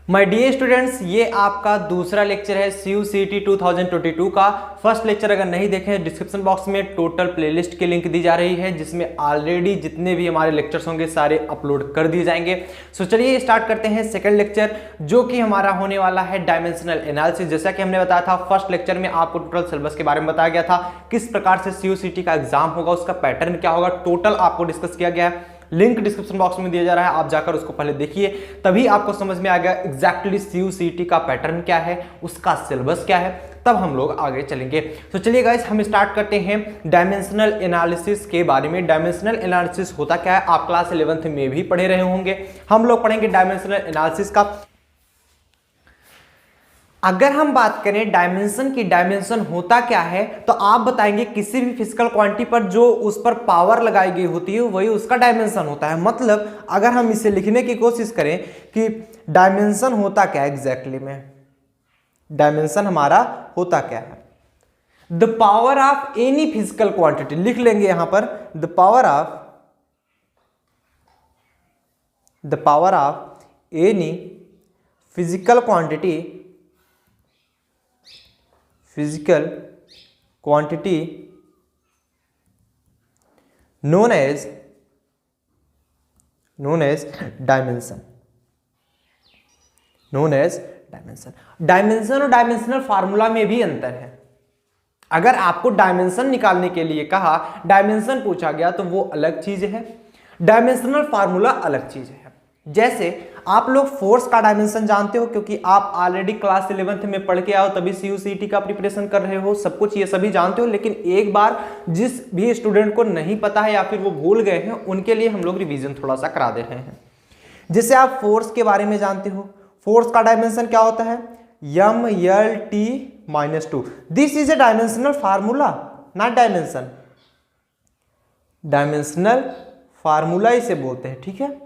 My dear students, ये आपका दूसरा लेक्चर है CUCET 2022 का। फर्स्ट लेक्चर अगर नहीं देखें, डिस्क्रिप्शन बॉक्स में टोटल प्लेलिस्ट की लिंक दी जा रही है, जिसमें ऑलरेडी जितने भी हमारे लेक्चर्स होंगे सारे अपलोड कर दिए जाएंगे। सो चलिए स्टार्ट करते हैं सेकंड लेक्चर, जो कि हमारा होने वाला है डायमेंशनल एनालिसिस। जैसा कि हमने बताया था फर्स्ट लेक्चर में, आपको टोटल सिलेबस के बारे में बताया गया था, किस प्रकार से CUCET का एग्जाम होगा, उसका पैटर्न क्या होगा, टोटल आपको डिस्कस किया गया है। लिंक डिस्क्रिप्शन बॉक्स में दिया जा रहा है, आप जाकर उसको पहले देखिए, तभी आपको समझ में आ गया एग्जैक्टली CUCET का पैटर्न क्या है, उसका सिलेबस क्या है, तब हम लोग आगे चलेंगे। तो चलिए गाइस, हम स्टार्ट करते हैं डायमेंशनल एनालिसिस के बारे में। डायमेंशनल एनालिसिस होता क्या है, आप क्लास 11th में भी पढ़े रहे होंगे। हम लोग पढ़ेंगे डायमेंशनल एनालिसिस का। अगर हम बात करें डायमेंशन की, डायमेंशन होता क्या है, तो आप बताएंगे किसी भी फिजिकल क्वांटिटी पर जो उस पर पावर लगाई गई होती है वही उसका डायमेंशन होता है। मतलब अगर हम इसे लिखने की कोशिश करें कि डायमेंशन होता क्या है एग्जैक्टली में, डायमेंशन हमारा होता क्या है, the power of any physical quantity, लिख लेंगे यहां पर the power of any physical quantity known as dimension. Dimension और डायमेंशनल फार्मूला में भी अंतर है। अगर आपको डायमेंशन निकालने के लिए कहा, डायमेंशन पूछा गया, तो वो अलग चीज है, डायमेंशनल फार्मूला अलग चीज है। जैसे आप लोग फोर्स का डायमेंशन जानते हो, क्योंकि आप ऑलरेडी क्लास 11th में पढ़ के आओ, तभी CUCET का प्रिपरेशन कर रहे हो, सब कुछ ये सभी जानते हो। लेकिन एक बार जिस भी स्टूडेंट को नहीं पता है या फिर वो भूल गए हैं, उनके लिए हम लोग रिवीजन थोड़ा सा करा दे रहे हैं। जैसे आप फोर्स के बारे में जानते हो, फोर्स का डायमेंशन क्या होता है, MLT-2। This is a dimensional formula, not dimension, dimensional formula इसे बोलते हैं, ठीक है।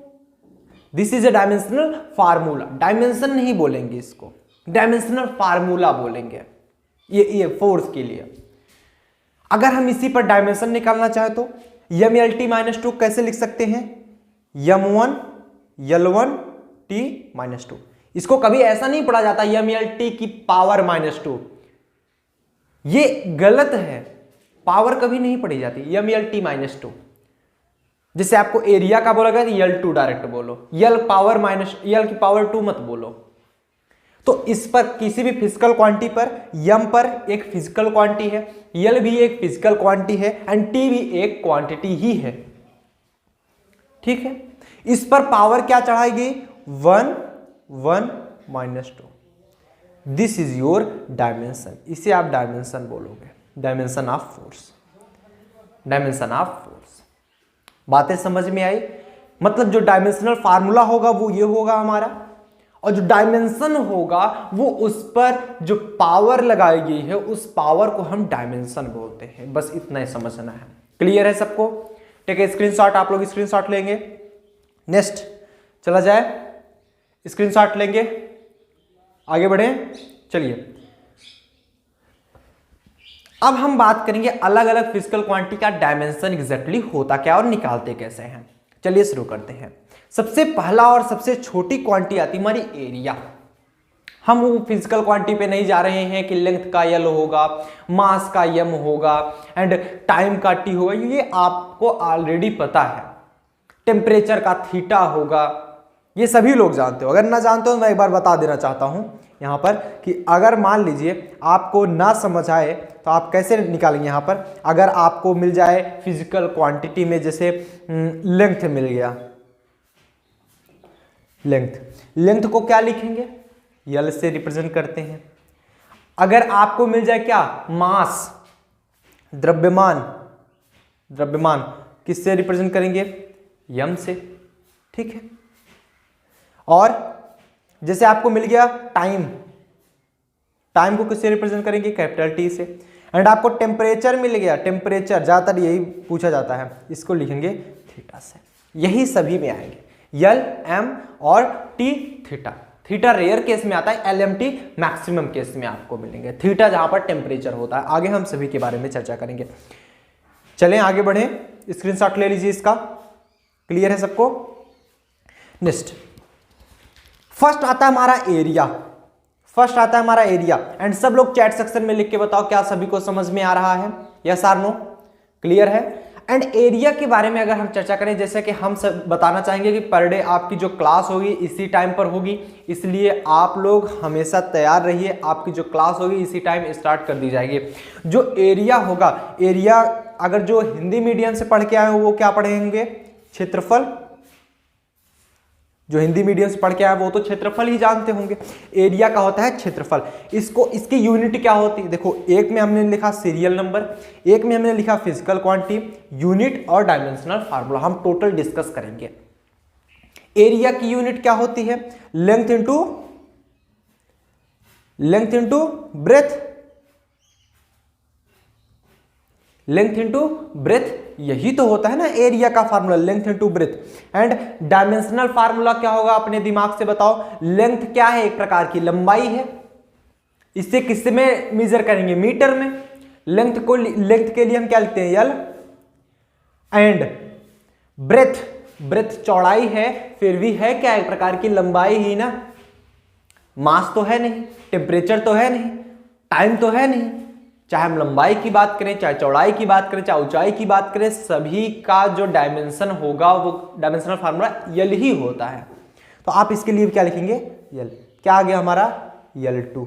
This is a dimensional formula, dimension नहीं बोलेंगे इसको, डायमेंशनल फार्मूला बोलेंगे ये फोर्स के लिए। अगर हम इसी पर डायमेंशन निकालना चाहे तो MLT-2 कैसे लिख सकते हैं, M1L1T-2। इसको कभी ऐसा नहीं पढ़ा जाता MLT की पावर -2, ये गलत है, पावर कभी नहीं पढ़ी जाती MLT-2। जैसे आपको एरिया का बोला गया तो L2 डायरेक्ट बोलो, L की पावर 2 मत बोलो। तो इस पर किसी भी फिजिकल क्वांटिटी पर, M पर एक फिजिकल क्वांटिटी है, L भी एक फिजिकल क्वांटिटी है, एंड T भी एक क्वांटिटी ही है, ठीक है। इस पर पावर क्या चढ़ाई गई, 1 -2। दिस इज योर डायमेंशन, इसे आप डायमेंशन बोलोगे, dimension of force, dimension of force. बातें समझ में आई? मतलब जो डायमेंशनल फार्मूला होगा वो ये होगा हमारा, और जो डायमेंशन होगा वो उस पर जो पावर लगाई गई है, उस पावर को हम डायमेंशन बोलते हैं। बस इतना ही समझना है। क्लियर है सबको? ठीक है, स्क्रीनशॉट आप लोग स्क्रीनशॉट लेंगे। नेक्स्ट चला जाए, स्क्रीनशॉट लेंगे, आगे बढ़े। चलिए अब हम बात करेंगे अलग अलग फिजिकल क्वांटिटी का डायमेंशन एग्जैक्टली होता क्या और निकालते कैसे हैं। चलिए शुरू करते हैं। सबसे पहला और सबसे छोटी क्वांटिटी आती है हमारी एरिया। हम वो फिजिकल क्वांटिटी पे नहीं जा रहे हैं कि लेंथ का L होगा, मास का M होगा, एंड टाइम का T होगा, ये आपको ऑलरेडी पता है। टेम्परेचर का थीटा होगा, ये सभी लोग जानते हो। अगर ना जानते हो तो मैं एक बार बता देना चाहता हूं यहां पर कि अगर मान लीजिए आपको ना समझ आए तो आप कैसे निकालेंगे। यहां पर अगर आपको मिल जाए फिजिकल क्वांटिटी में, जैसे लेंथ मिल गया, लेंथ को क्या लिखेंगे, L से रिप्रेजेंट करते हैं। अगर आपको मिल जाए क्या, मास, द्रव्यमान किससे रिप्रेजेंट करेंगे, M से, ठीक है। और जैसे आपको मिल गया टाइम को किससे रिप्रेजेंट करेंगे, कैपिटल T से। एंड आपको टेम्परेचर मिल गया, टेम्परेचर ज्यादातर यही पूछा जाता है, इसको लिखेंगे थीटा से। यही सभी में आएंगे, L, M और T, थीटा रेयर केस में आता है, LMT मैक्सिमम केस में आपको मिलेंगे। थीटा जहां पर टेम्परेचर होता है। आगे हम सभी के बारे में चर्चा करेंगे। चलें आगे बढ़े, स्क्रीनशॉट ले लीजिए इसका। क्लियर है सबको? नेक्स्ट, फर्स्ट आता है हमारा एरिया, फर्स्ट आता है हमारा एरिया। एंड सब लोग चैट सेक्शन में लिख के बताओ क्या सभी को समझ में आ रहा है, यस आर नो, क्लियर है। एंड एरिया के बारे में अगर हम चर्चा करें, जैसे कि हम सब बताना चाहेंगे कि पर डे आपकी जो क्लास होगी इसी टाइम पर होगी, इसलिए आप लोग हमेशा तैयार रहिए, आपकी जो क्लास होगी इसी टाइम स्टार्ट कर दी जाएगी। जो एरिया होगा, एरिया अगर जो हिंदी मीडियम से पढ़ के आए हो वो क्या पढ़ेंगे, क्षेत्रफल। जो हिंदी मीडियम से पढ़ के आए वो तो क्षेत्रफल ही जानते होंगे। एरिया का होता है क्षेत्रफल। इसको इसकी यूनिट क्या होती है, देखो एक में हमने लिखा सीरियल नंबर, एक में हमने लिखा फिजिकल क्वांटिटी, यूनिट और डायमेंशनल फार्मूला, हम टोटल डिस्कस करेंगे। एरिया की यूनिट क्या होती है, length into breadth, length into breadth, यही तो होता है ना एरिया का formula, length into breadth. And dimensional formula क्या होगा अपने दिमाग से बताओ, लेंथ क्या है, एक प्रकार की लंबाई है, इससे किस में मेजर करेंगे, मीटर में। लेंथ को, लेंथ के लिए हम क्या लिखते हैं, एल। एंड ब्रेथ, ब्रेथ चौड़ाई है, फिर भी है क्या, एक प्रकार की लंबाई ही ना, मास तो है नहीं, टेम्परेचर तो है नहीं, टाइम तो है नहीं। चाहे हम लंबाई की बात करें, चाहे चौड़ाई की बात करें, चाहे ऊंचाई की बात करें, सभी का जो डायमेंशन होगा वो डायमेंशनल फार्मूला यल ही होता है। तो आप इसके लिए क्या लिखेंगे, यल। क्या आ गया हमारा, L2,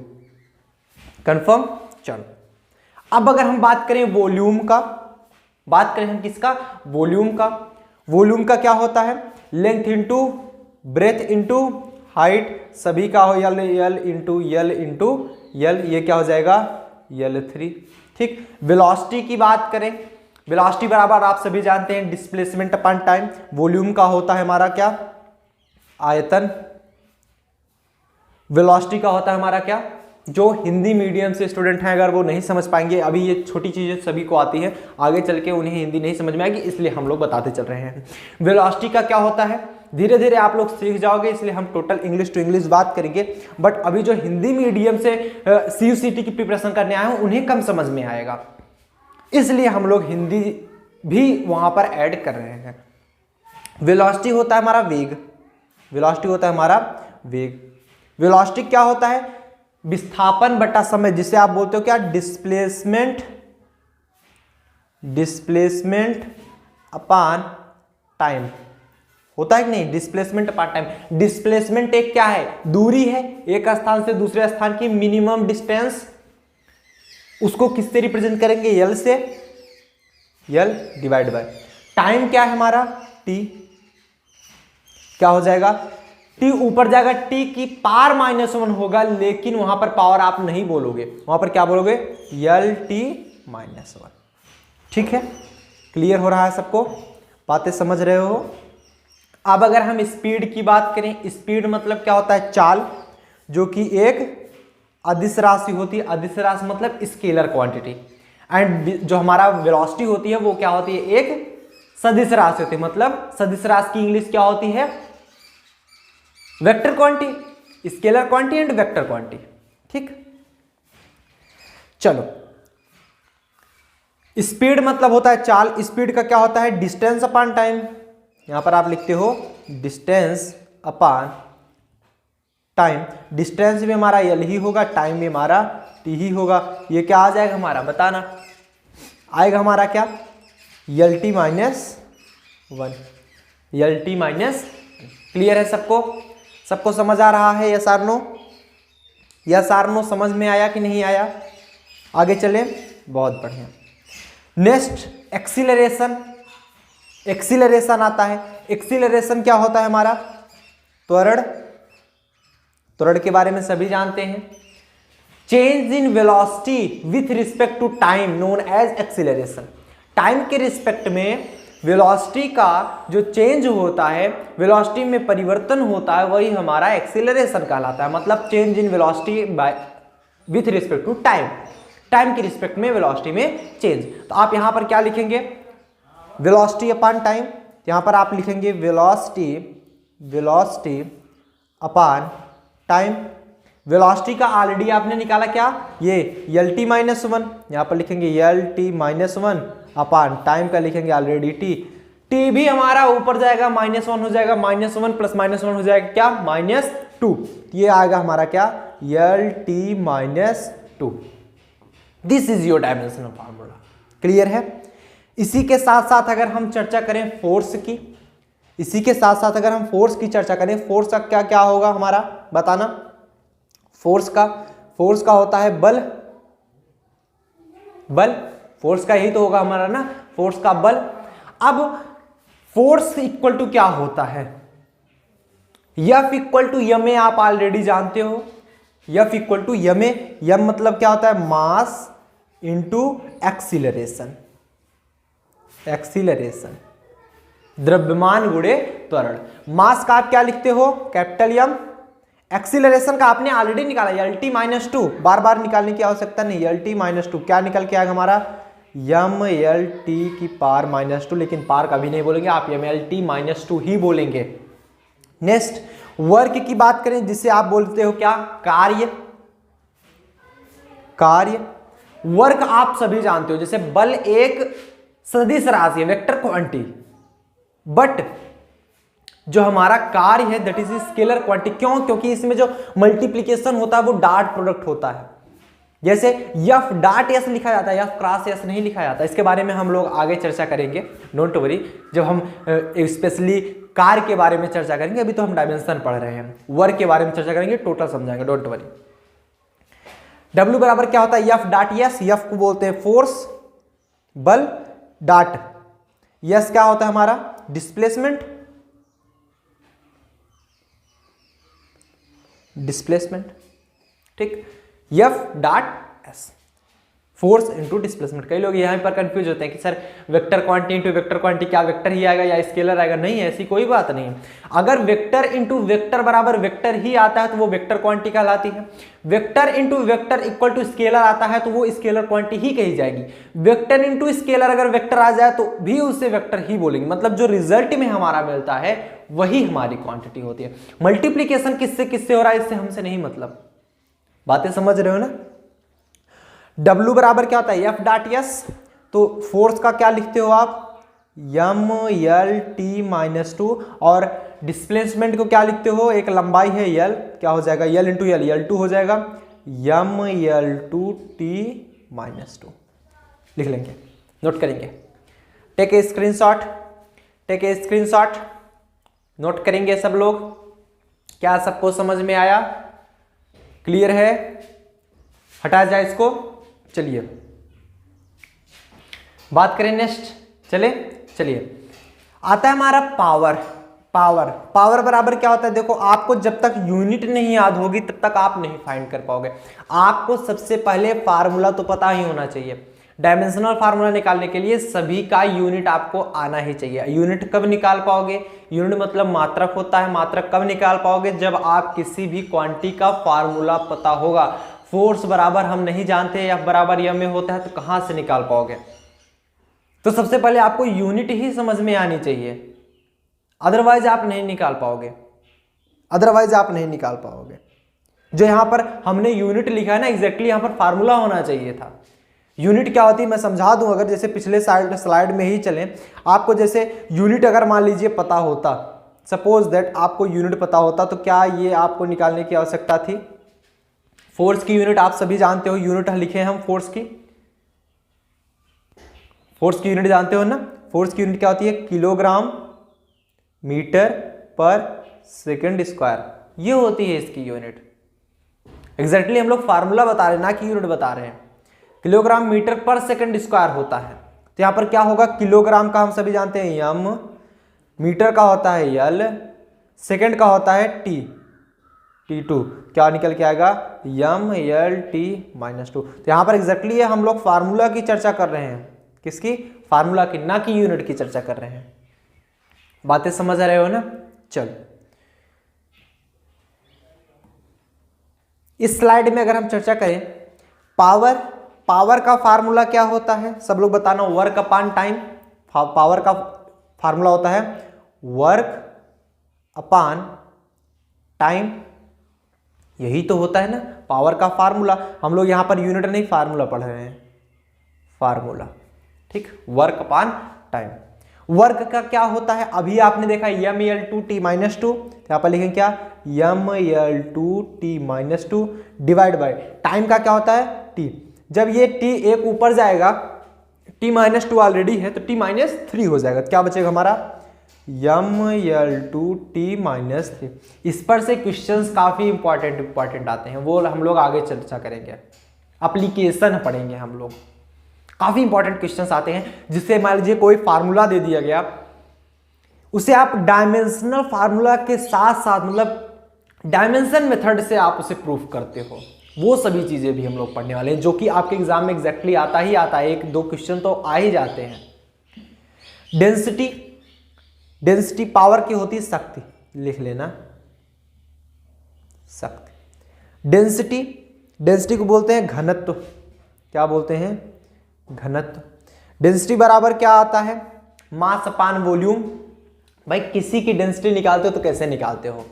कंफर्म। चलो अब अगर हम बात करें वॉल्यूम का, बात करें हम किसका, वॉल्यूम का। वॉल्यूम का क्या होता है, length into breadth into height, सभी का हो यल, यल इंटू यल इंटू यल, ये क्या हो जाएगा, L3, ठीक। वेलोसिटी की बात करें, वेलोसिटी बराबर आप सभी जानते हैं डिस्प्लेसमेंट अपॉन टाइम। वॉल्यूम का होता है हमारा क्या, आयतन। वेलोसिटी का होता है हमारा क्या, जो हिंदी मीडियम से स्टूडेंट हैं अगर वो नहीं समझ पाएंगे, अभी ये छोटी चीजें सभी को आती हैं, आगे चल के उन्हें हिंदी नहीं समझ में आएगी, इसलिए हम लोग बताते चल रहे हैं। वेलोसिटी का क्या होता है, धीरे धीरे आप लोग सीख जाओगे, इसलिए हम टोटल इंग्लिश टू इंग्लिश बात करेंगे। बट अभी जो हिंदी मीडियम से CUCT की प्रिपरेशन करने आए हैं उन्हें कम समझ में आएगा, इसलिए हम लोग हिंदी भी वहां पर ऐड कर रहे हैं। वेलोसिटी होता है हमारा वेग, वेलोसिटी होता है हमारा वेग। वेलोसिटी क्या होता है, विस्थापन बटा समय, जिसे आप बोलते हो क्या, डिस्प्लेसमेंट, डिस्प्लेसमेंट अपॉन टाइम होता है कि नहीं, डिस्प्लेसमेंट अपॉन टाइम। डिस्प्लेसमेंट एक क्या है, दूरी है, एक स्थान से दूसरे स्थान की मिनिमम डिस्टेंस, उसको किससे रिप्रेजेंट करेंगे, यल से, यल डिवाइड बाय टाइम क्या है हमारा, टी। क्या हो जाएगा, टी ऊपर जाएगा, टी की पावर -1 होगा, लेकिन वहां पर पावर आप नहीं बोलोगे, वहां पर क्या बोलोगे, LT-1। ठीक है, क्लियर हो रहा है सबको, बातें समझ रहे हो। अब अगर हम स्पीड की बात करें, स्पीड मतलब क्या होता है, चाल, जो कि एक अदिश राशि होती है। अदिश राशि मतलब स्केलर क्वांटिटी। एंड जो हमारा वेलोसिटी होती है वो क्या होती है, एक सदिश राशि होती है। मतलब सदिश राशि की इंग्लिश क्या होती है, vector quantity, scalar quantity and vector quantity. ठीक, चलो स्पीड मतलब होता है चाल, स्पीड का क्या होता है, डिस्टेंस अपॉन टाइम। यहां पर आप लिखते हो डिस्टेंस अपॉन टाइम। डिस्टेंस भी हमारा एल ही होगा, टाइम भी हमारा टी ही होगा। ये क्या आ जाएगा हमारा, बताना, आएगा हमारा क्या, LT-1, LT-1। क्लियर है सबको, सबको समझ आ रहा है, yes or no, yes or no, समझ में आया कि नहीं आया। आगे चले, बहुत बढ़िया। नेक्स्ट एक्सीलरेशन, एक्सीलरेशन आता है। एक्सीलरेशन क्या होता है हमारा, त्वरण। त्वरण के बारे में सभी जानते हैं, change in velocity with respect to time known as acceleration. Time के रिस्पेक्ट में वेलोसिटी का जो चेंज होता है, वेलोसिटी में परिवर्तन होता है, वही हमारा एक्सीलरेशन कहलाता है। मतलब change in velocity by with respect to time, time के रिस्पेक्ट में वेलोसिटी में चेंज। तो आप यहां पर क्या लिखेंगे, वेलोसिटी अपॉन टाइम। यहां पर आप लिखेंगे velocity, velocity upon time. Velocity का ऑलरेडी आपने निकाला क्या, ये LT-1, यहां पर लिखेंगे LT-1 अपॉन टाइम का लिखेंगे ऑलरेडी T। टी भी हमारा ऊपर जाएगा, -1 हो जाएगा, -1 प्लस -1 हो जाएगा क्या, -2। ये आएगा हमारा क्या, LT-2। This is your dimensional formula. Clear है। इसी के साथ साथ अगर हम चर्चा करें फोर्स की, इसी के साथ साथ अगर हम फोर्स की चर्चा करें, फोर्स का क्या क्या होगा हमारा, बताना। फोर्स का होता है बल, फोर्स का यही तो होगा हमारा ना, फोर्स का बल। अब फोर्स इक्वल टू क्या होता है, F इक्वल टू यम आप ऑलरेडी जानते हो, F इक्वल टू यम मतलब क्या होता है, मास इंटू एक्सीलरेशन, द्रव्यमान गुणे त्वरण। मास का आप क्या लिखते हो, कैपिटल M। एक्सीलरेशन का आपने ऑलरेडी निकाला, LT-2, बार बार निकालने की आवश्यकता नहीं, LT-2 क्या निकल के आएगा हमारा, MLT⁻², लेकिन पार कभी नहीं बोलेंगे आप, MLT-2 ही बोलेंगे। नेक्स्ट वर्क की बात करें, जिसे आप बोलते हो क्या, कार्य। वर्क आप सभी जानते हो, जैसे बल एक सदिश राशि है, वेक्टर क्वांटिटी, बट जो हमारा कार्य है दैट इज स्केलर क्वांटिटी। क्यों, क्योंकि इसमें जो मल्टीप्लीकेशन होता है वो डॉट प्रोडक्ट होता है। जैसे F डॉट S लिखा जाता है, F क्रॉस S नहीं लिखा जाता। इसके बारे में हम लोग आगे चर्चा करेंगे, डोंट वरी, जब हम स्पेशली कार्य के बारे में चर्चा करेंगे। अभी तो हम डायमेंशन पढ़ रहे हैं, वर्क के बारे में चर्चा करेंगे, टोटल समझाएंगे, डोंट वरी। W बराबर क्या होता है, F डॉट S, F को बोलते हैं फोर्स, बल, डॉट S क्या होता है हमारा, डिस्प्लेसमेंट, ठीक। F dot S, force into displacement. कई लोग यहां पर कंफ्यूज होते हैं कि sir vector quantity into vector quantity, क्या वेक्टर ही आएगा या स्केलर आएगा? नहीं, ऐसी कोई बात नहीं है। अगर वेक्टर इंटू वेक्टर बराबर वेक्टर ही आता है तो वो वेक्टर क्वांटिटी कहलाती है। Vector into vector equal to scalar आता है तो वो स्केलर क्वांटिटी ही कही जाएगी। वेक्टर इंटू स्केलर अगर वेक्टर आ जाए तो भी उसे वेक्टर ही बोलेंगे। मतलब जो रिजल्ट में हमारा मिलता है वही हमारी क्वांटिटी होती है। मल्टीप्लीकेशन किससे किससे हो रहा है इससे हमसे नहीं मतलब। बातें समझ रहे हो ना। W बराबर क्या होता है, F डॉट S, तो फोर्स का क्या लिखते हो आप, MLT-2, और डिस्प्लेसमेंट को क्या लिखते हो, एक लंबाई है L, क्या हो जाएगा, L इंटू L, L2 हो जाएगा, ML2T-2 लिख लेंगे, नोट करेंगे। टेक ए स्क्रीनशॉट, नोट करेंगे सब लोग। क्या सबको समझ में आया, क्लियर है? हटा जाए इसको। चलिए बात करें नेक्स्ट। चलिए आता है हमारा पावर बराबर क्या होता है। देखो, आपको जब तक यूनिट नहीं याद होगी तब तक आप नहीं फाइंड कर पाओगे। आपको सबसे पहले फार्मूला तो पता ही होना चाहिए। डायमेंशनल फार्मूला निकालने के लिए सभी का यूनिट आपको आना ही चाहिए। यूनिट कब निकाल पाओगे, यूनिट मतलब मात्रक होता है। मात्रक कब निकाल पाओगे, जब आप किसी भी क्वांटिटी का फार्मूला पता होगा। फोर्स बराबर हम नहीं जानते, F बराबर यम में होता है, तो कहां से निकाल पाओगे। तो सबसे पहले आपको यूनिट ही समझ में आनी चाहिए, अदरवाइज आप नहीं निकाल पाओगे। जो यहां पर हमने यूनिट लिखा है ना, एग्जैक्टली यहां पर फार्मूला होना चाहिए था। यूनिट क्या होती है मैं समझा दूं। अगर जैसे पिछले स्लाइड में ही चलें, आपको जैसे यूनिट अगर मान लीजिए पता होता, सपोज दैट आपको यूनिट पता होता, तो क्या ये आपको निकालने की आवश्यकता थी। फोर्स की यूनिट आप सभी जानते हो, यूनिट लिखे हम फोर्स की यूनिट जानते हो ना। फोर्स की यूनिट क्या होती है, किलोग्राम मीटर पर सेकंड स्क्वायर, ये होती है इसकी यूनिट। एग्जैक्टली हम लोग फार्मूला बता रहे हैं ना कि यूनिट बता रहे हैं। किलोग्राम मीटर पर सेकंड स्क्वायर होता है, तो यहां पर क्या होगा, किलोग्राम का हम सभी जानते हैं यम, मीटर का होता है यल, सेकंड का होता है T2, क्या निकल के आएगा, MLT-2। तो यहां पर एग्जैक्टली हम लोग फार्मूला की चर्चा कर रहे हैं। किसकी, फार्मूला की, ना कि यूनिट की चर्चा कर रहे हैं। बातें समझ आ रहे हो ना। चलो इस स्लाइड में अगर हम चर्चा करें, पावर का फार्मूला क्या होता है, सब लोग बताना। वर्क अपॉन टाइम, पावर का फार्मूला होता है वर्क अपॉन टाइम, यही तो होता है ना पावर का फार्मूला। हम लोग यहां पर यूनिट नहीं फार्मूला पढ़ रहे हैं, फार्मूला, ठीक। वर्क अपॉन टाइम, वर्क का क्या होता है, अभी आपने देखा ml2t-2, तो यहाँ पर लिखेंगे क्या, ml2t-2 डिवाइड बाय टाइम का क्या होता है t। जब ये t एक ऊपर जाएगा, t-2 ऑलरेडी है तो t-3 हो जाएगा, क्या बचेगा हमारा ml2t-3। इस पर से क्वेश्चंस काफी इंपॉर्टेंट आते हैं, वो हम लोग आगे चर्चा करेंगे, एप्लीकेशन पढ़ेंगे हम लोग। काफी इंपॉर्टेंट क्वेश्चंस आते हैं जिससे मान लीजिए कोई फार्मूला दे दिया गया, उसे आप डायमेंशनल फार्मूला के साथ साथ मतलब डायमेंशन मेथड से आप उसे प्रूफ करते हो, वो सभी चीजें भी हम लोग पढ़ने वाले हैं, जो कि आपके एग्जाम में एग्जैक्टली आता ही आता है, एक दो क्वेश्चन तो आ ही जाते हैं। डेंसिटी पावर की होती है शक्ति, लिख लेना शक्ति। डेंसिटी को बोलते हैं घनत्व, क्या बोलते हैं घनत्व। डेंसिटी बराबर क्या आता है, मास अपान वॉल्यूम। भाई किसी की डेंसिटी निकालते हो तो कैसे निकालते हो,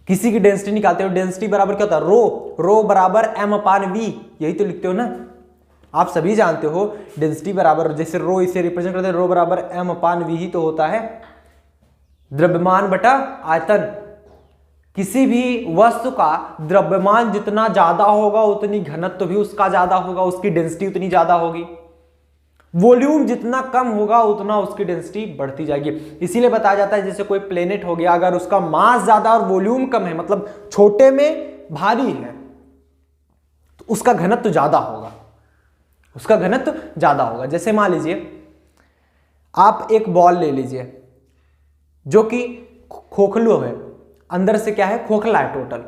किसी की डेंसिटी निकालते हो, डेंसिटी बराबर क्या होता है रो बराबर m अपान v, यही तो लिखते हो ना, आप सभी जानते हो। डेंसिटी बराबर जैसे रो इसे रिप्रेजेंट करते हैं, रो बराबर m अपान v ही तो होता है द्रव्यमान बटा आयतन। किसी भी वस्तु का द्रव्यमान जितना ज्यादा होगा उतनी घनत्व भी उसका ज्यादा होगा, उसकी डेंसिटी उतनी ज्यादा होगी। वॉल्यूम जितना कम होगा उतना उसकी डेंसिटी बढ़ती जाएगी। इसीलिए बताया जाता है जैसे कोई प्लेनेट हो गया, अगर उसका मास ज्यादा और वॉल्यूम कम है, मतलब छोटे में भारी है, तो उसका घनत्व ज्यादा होगा, उसका घनत्व ज्यादा होगा। जैसे मान लीजिए आप एक बॉल ले लीजिए जो कि खोखलू है, अंदर से क्या है खोखला है, टोटल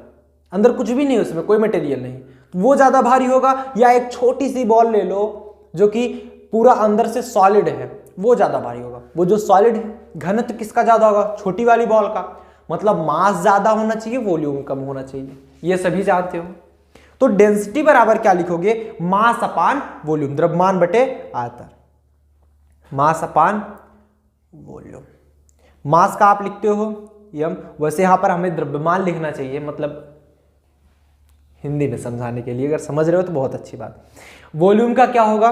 अंदर कुछ भी नहीं, उसमें कोई मटेरियल नहीं, वो ज्यादा भारी होगा। या एक छोटी सी बॉल ले लो जो कि पूरा अंदर से सॉलिड है, वो ज्यादा भारी होगा। वो जो सॉलिड है घनत्व किसका ज्यादा होगा, छोटी वाली बॉल का। मतलब मास ज्यादा होना चाहिए, वॉल्यूम कम होना चाहिए, ये सभी जानते हो। तो डेंसिटी बराबर क्या लिखोगे, मास अपान वॉल्यूम, द्रव्यमान बटे आयतन, मास अपान वॉल्यूम। मास का आप लिखते हो m, वैसे यहां पर हमें द्रव्यमान लिखना चाहिए, मतलब हिंदी में समझाने के लिए, अगर समझ रहे हो तो बहुत अच्छी बात। वॉल्यूम का क्या होगा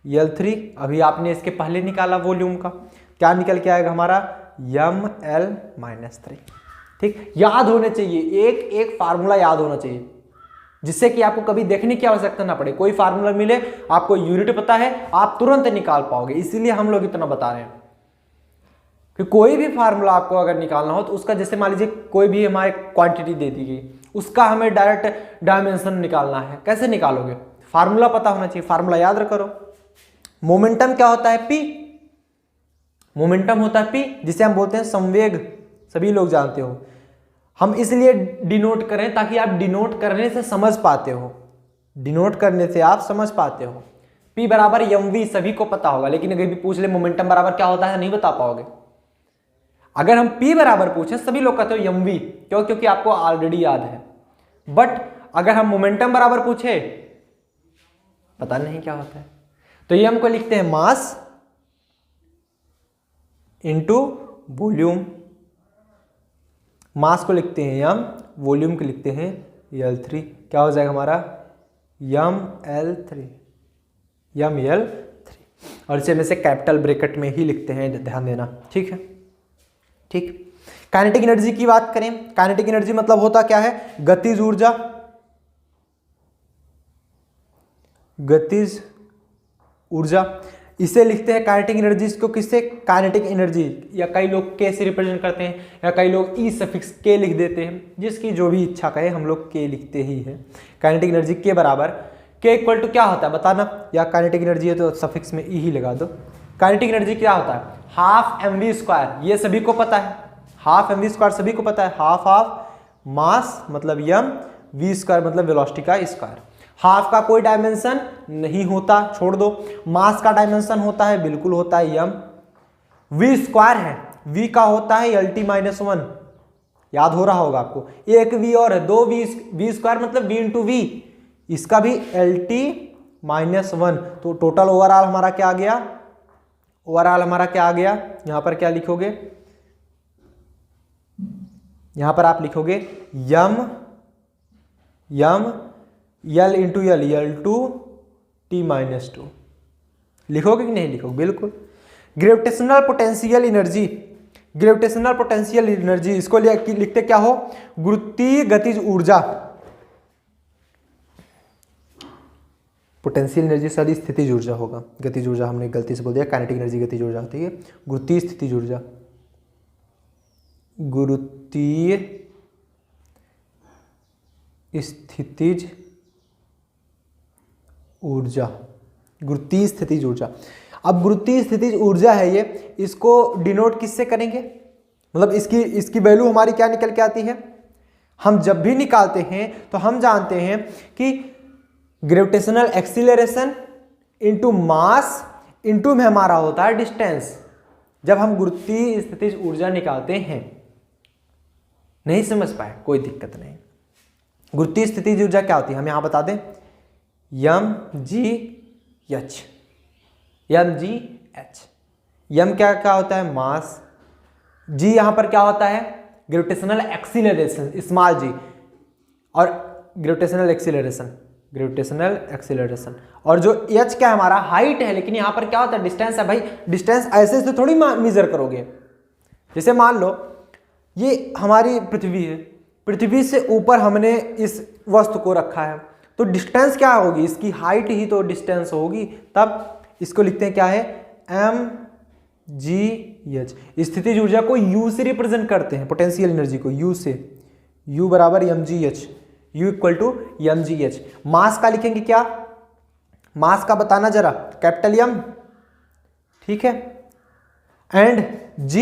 L3, अभी आपने इसके पहले निकाला वॉल्यूम का, क्या निकल के आएगा हमारा ml-3। ठीक, याद होने चाहिए, एक एक फार्मूला याद होना चाहिए, जिससे कि आपको कभी देखने की आवश्यकता ना पड़े। कोई फार्मूला मिले, आपको यूनिट पता है, आप तुरंत निकाल पाओगे। इसीलिए हम लोग इतना बता रहे हैं कि कोई भी फार्मूला आपको अगर निकालना हो तो उसका, जैसे मान लीजिए कोई भी हमारे क्वांटिटी दे दी गई, उसका हमें डायरेक्ट डायमेंशन निकालना है, कैसे निकालोगे, फार्मूला पता होना चाहिए, फार्मूला याद करो। मोमेंटम क्या होता है, P, मोमेंटम होता है P, जिसे हम बोलते हैं संवेग, सभी लोग जानते हो। हम इसलिए डिनोट करें ताकि आप डिनोट करने से समझ पाते हो, डिनोट करने से आप समझ पाते हो। P बराबर mv सभी को पता होगा, लेकिन अगर भी पूछ ले मोमेंटम बराबर क्या होता है नहीं बता पाओगे। अगर हम P बराबर पूछे, सभी लोग कहते हो mv, क्यों, क्योंकि आपको ऑलरेडी याद है। बट अगर हम मोमेंटम बराबर पूछे, पता नहीं क्या होता है, तो ये हमको लिखते हैं मास इंटू वॉल्यूम। मास को लिखते हैं m, वॉल्यूम को लिखते हैं L3, क्या हो जाएगा हमारा ml3, और इसे में से कैपिटल ब्रैकेट में ही लिखते हैं, ध्यान देना, ठीक है। ठीक, काइनेटिक एनर्जी की बात करें, काइनेटिक एनर्जी मतलब होता क्या है, गतिज ऊर्जा, गतिज ऊर्जा, इसे लिखते हैं काइनेटिक एनर्जी। इसको किससे, काइनेटिक एनर्जी, या कई लोग के से रिप्रेजेंट करते हैं, या कई लोग ई सफिक्स के लिख देते हैं, जिसकी जो भी इच्छा कहे, हम लोग के लिखते ही हैं। काइनेटिक एनर्जी के बराबर, के इक्वल टू क्या होता है बताना, या काइनेटिक एनर्जी है तो सफिक्स में ई ही लगा दो। काइनेटिक एनर्जी क्या होता है, हाफ mv², ये सभी को पता है, हाफ mv² सभी को पता है, हाफ ऑफ मास मतलब m, v² मतलब वेलोसिटी का स्क्वायर। हाफ का कोई डायमेंशन नहीं होता, छोड़ दो। मास का डायमेंशन होता है, बिल्कुल होता है m। v² है, v का होता है Lt-1, याद हो रहा होगा आपको, एक v और है, दो v² मतलब v इंटू v, इसका भी Lt-1। तो टोटल ओवरऑल हमारा क्या आ गया, ओवरऑल हमारा क्या आ गया, यहां पर क्या लिखोगे, यहां पर आप लिखोगे m L into L, L2 T-2, लिखोगे कि नहीं लिखोगे, बिल्कुल। Gravitational potential energy, gravitational potential energy इसको लिखते क्या हो, गुरुत्वीय गतिज ऊर्जा। पोटेंशियल एनर्जी सॉरी स्थितिज ऊर्जा होगा, गतिज ऊर्जा हमने गलती से बोल दिया, काइनेटिक एनर्जी गतिज ऊर्जा होती है, गुरुत्वीय स्थितिज ऊर्जा, गुरुत्वीय स्थितिज ऊर्जा, गुरुत्वीय स्थितिज ऊर्जा। अब गुरुत्वीय स्थितिज ऊर्जा है ये, इसको डिनोट किससे करेंगे, मतलब इसकी वैल्यू हमारी क्या निकल के आती है, हम जब भी निकालते हैं तो हम जानते हैं कि gravitational acceleration into mass into में हमारा होता है डिस्टेंस। जब हम गुरुत्वीय स्थितिज ऊर्जा निकालते हैं, नहीं समझ पाए कोई दिक्कत नहीं। गुरुत्वीय स्थितिज ऊर्जा क्या होती है हम यहां बता दें, mgh, mgh, m क्या होता है मास, g यहां पर क्या होता है ग्रेविटेशनल एक्सीलरेशन स्मॉल g, और ग्रेविटेशनल एक्सीलरेशन, और जो h क्या है हमारा हाइट है, लेकिन यहां पर क्या होता है डिस्टेंस है। भाई डिस्टेंस ऐसे से थोड़ी मेजर करोगे, जैसे मान लो ये हमारी पृथ्वी है, पृथ्वी से ऊपर हमने इस वस्तु को रखा है, तो डिस्टेंस क्या होगी, इसकी हाइट ही तो डिस्टेंस होगी, तब इसको लिखते हैं क्या है mgh। स्थितिज ऊर्जा को u से रिप्रेजेंट करते हैं, पोटेंशियल एनर्जी को u से, u बराबर mgh, u equal to mgh। Mass का लिखेंगे क्या, मास का बताना जरा, कैपिटल M, ठीक है, एंड g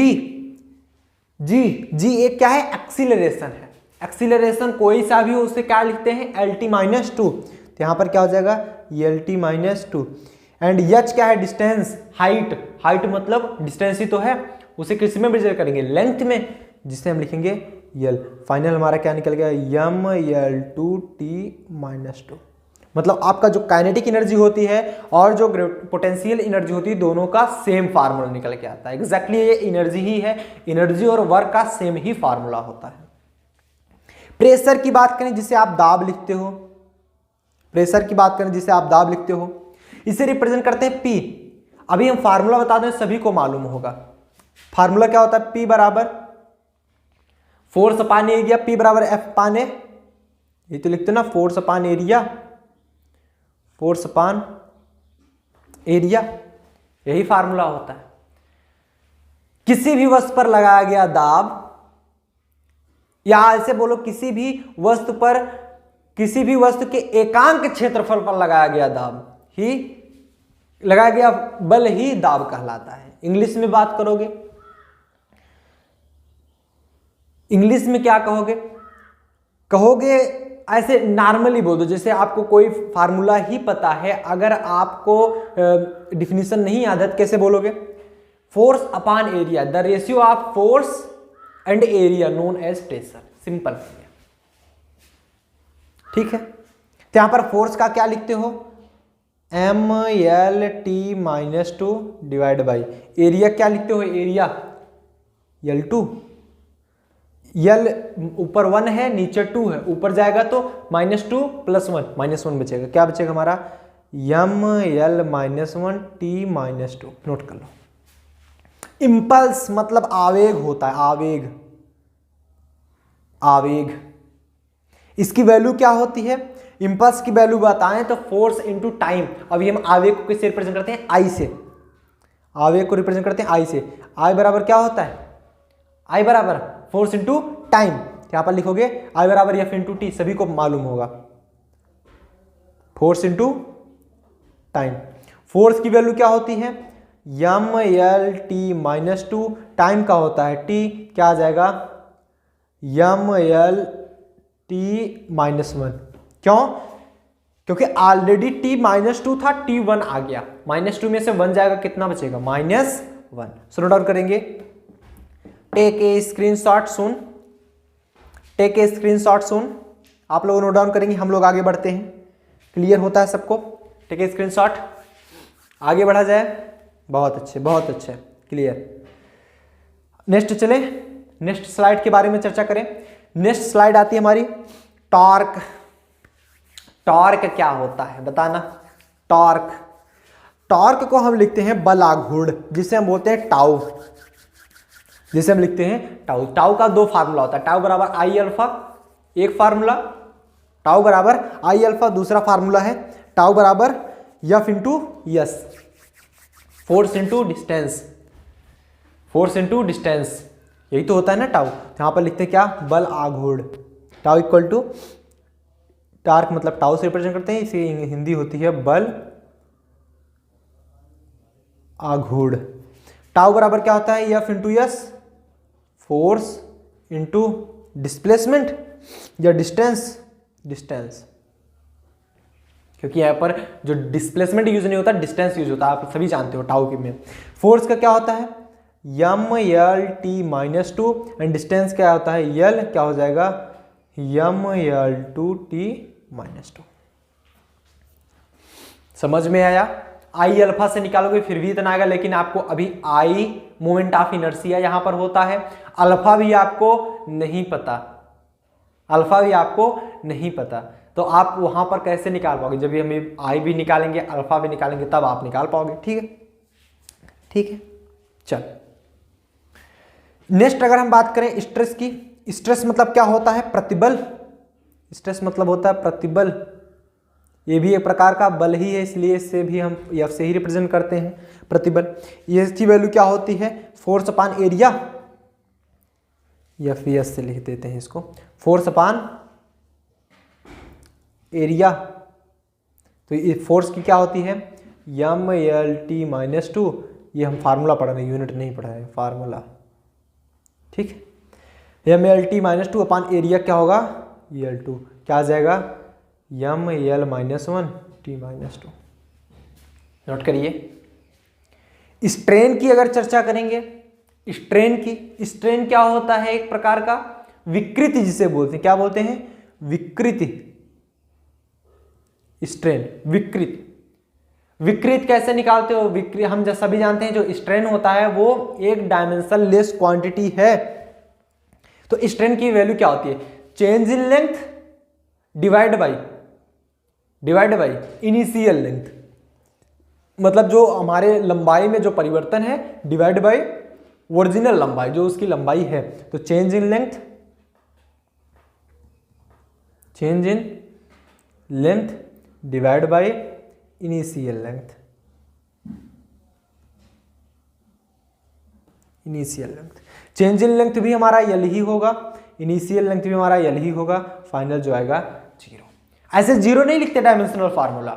एक क्या है एक्सीलरेशन है, एक्सीलरेशन कोई सा भी हो उसे क्या लिखते हैं LT-2, तो यहां पर क्या हो जाएगा LT-2, एंड h क्या है डिस्टेंस, हाइट मतलब डिस्टेंस ही तो है, उसे किस में मेजर करेंगे लेंथ में, जिसे हम लिखेंगे L। फाइनल हमारा क्या निकल गया mL2T-2, मतलब आपका जो काइनेटिक एनर्जी होती है और जो पोटेंशियल एनर्जी होती है दोनों का सेम फार्मूला निकल के आता है। एग्जैक्टली ये एनर्जी ही है, एनर्जी और वर्क का सेम ही फार्मूला होता है। प्रेशर की बात करें जिसे आप दाब लिखते हो, प्रेशर की बात करें जिसे आप दाब लिखते हो, इसे रिप्रेजेंट करते हैं P। अभी हम फार्मूला बता दें, सभी को मालूम होगा फार्मूला क्या होता है, P बराबर फोर्स अपान एरिया, P बराबर F अपान ए, ये तो लिखते ना force upon area, force upon area, यही फार्मूला होता है। किसी भी वस्तु पर लगाया गया दाब, या ऐसे बोलो किसी भी वस्तु पर, किसी भी वस्तु के एकांक क्षेत्रफल पर लगाया गया दाब ही, लगाया गया बल ही दाब कहलाता है। इंग्लिश में बात करोगे, इंग्लिश में क्या कहोगे ऐसे नॉर्मली बोल दो, जैसे आपको कोई फार्मूला ही पता है, अगर आपको डिफिनीशन नहीं याद है तो कैसे बोलोगे, force upon area, the ratio of force and area known as pressure, simple, ठीक है। तो यहां पर फोर्स का क्या लिखते हो mLT-2 डिवाइड बाई एरिया, क्या लिखते हो एरिया L2, L ऊपर 1 है नीचे 2 है, ऊपर जाएगा तो -2 + 1 -1 बचेगा, क्या बचेगा हमारा mL-1T-2, नोट कर लो। इंपल्स मतलब आवेग होता है, आवेग, इसकी वैल्यू क्या होती है, इंपल्स की वैल्यू बताएं तो फोर्स इनटू टाइम। अभी हम आवेग को किससे रिप्रेजेंट करते हैं, आई से, आवेग को रिप्रेजेंट करते हैं आई से। आई बराबर क्या होता है, आई बराबर फोर्स इनटू टाइम, यहां पर लिखोगे आई बराबर F इनटू टी, सभी को मालूम होगा, फोर्स इनटू टाइम। फोर्स की वैल्यू क्या होती है mLT-2, टाइम का होता है T, क्या आ जाएगा mLT-1, क्यों, क्योंकि ऑलरेडी T-2 था, T1 आ गया, -2 में से 1 जाएगा, कितना बचेगा -1। सो डाउन करेंगे, take a screenshot soon, take a screenshot soon, आप लोग नोट डाउन करेंगे, हम लोग आगे बढ़ते हैं। क्लियर होता है सबको, टेक ए स्क्रीनशॉट, आगे बढ़ा जाए, बहुत अच्छे क्लियर। नेक्स्ट चले, नेक्स्ट स्लाइड के बारे में चर्चा करें। नेक्स्ट स्लाइड आती है हमारी टॉर्क। टॉर्क क्या होता है बताना, टॉर्क, टॉर्क को हम लिखते हैं बल आघूर्ण, जिसे हम बोलते हैं टाउ, जिसे हम लिखते हैं टाउ। टाउ का दो फार्मूला होता है, टाउ बराबर आई अल्फा एक फार्मूला, टाउ बराबर आई अल्फा दूसरा फार्मूला है, टाउ बराबर F into yes, force into distance, force into distance, यही तो होता है ना टाउ। यहां पर लिखते हैं क्या, बल आघूर्ण। टाउ इक्वल टू, टार्क मतलब टाउ से रिप्रेजेंट करते हैं, इसी हिंदी होती है बल आघूर्ण। टाउ बराबर क्या होता है, F into yes, force into displacement या डिस्टेंस, डिस्टेंस, क्योंकि यहां पर जो डिस्प्लेसमेंट यूज नहीं होता डिस्टेंस यूज होता है, आप सभी जानते हो टाउ के में। फोर्स का क्या होता है M L T minus two, and distance क्या होता है यल, क्या हो जाएगा M L two T minus two. समझ में आया? आई अल्फा से निकालोगे फिर भी इतना आएगा, लेकिन आपको अभी आई मोमेंट ऑफ इनर्शिया यहां पर होता है, अल्फा भी आपको नहीं पता, अल्फा भी आपको नहीं पता, तो आप वहां पर कैसे निकाल पाओगे? जब भी हमें आई भी निकालेंगे अल्फा भी निकालेंगे तब आप निकाल पाओगे। ठीक है, ठीक है, चल नेक्स्ट अगर हम बात करें स्ट्रेस की, स्ट्रेस मतलब क्या होता है, प्रतिबल, स्ट्रेस मतलब होता है प्रतिबल, ये भी एक प्रकार का बल ही है, इसलिए इससे भी हम एफ से ही रिप्रेजेंट करते हैं प्रतिबल। ये इसकी वैल्यू क्या होती है, force upon area, F S से लिख देते हैं इसको, फोर्स अपान एरिया। तो ये फोर्स की क्या होती है M L T minus two, ये हम फार्मूला पढ़ रहे हैं, यूनिट नहीं पढ़ा है, फार्मूला। ठीक है, M L T minus two upon area क्या होगा एल टू, क्या आ जाएगा M L minus one T minus two. Note करिए। स्ट्रेन की अगर चर्चा करेंगे, स्ट्रेन की, स्ट्रेन क्या होता है, एक प्रकार का विकृति जिसे बोलते हैं, क्या बोलते हैं विकृति, स्ट्रेन विकृत। विकृत कैसे निकालते हो, विकृत हम जैसा सभी जानते हैं जो स्ट्रेन होता है वो एक डायमेंशन लेस क्वांटिटी है। तो स्ट्रेन की वैल्यू क्या होती है, change in length divide by initial length, मतलब जो हमारे लंबाई में जो परिवर्तन है डिवाइड बाई ओरिजिनल लंबाई जो उसकी लंबाई है। तो change in length, change in length divide by initial length, initial length, change in length भी हमारा यल ही होगा, इनिशियल लेंथ भी हमारा यल ही होगा, फाइनल जो आएगा जीरो। ऐसे जीरो नहीं लिखते डायमेंशनल फार्मूला।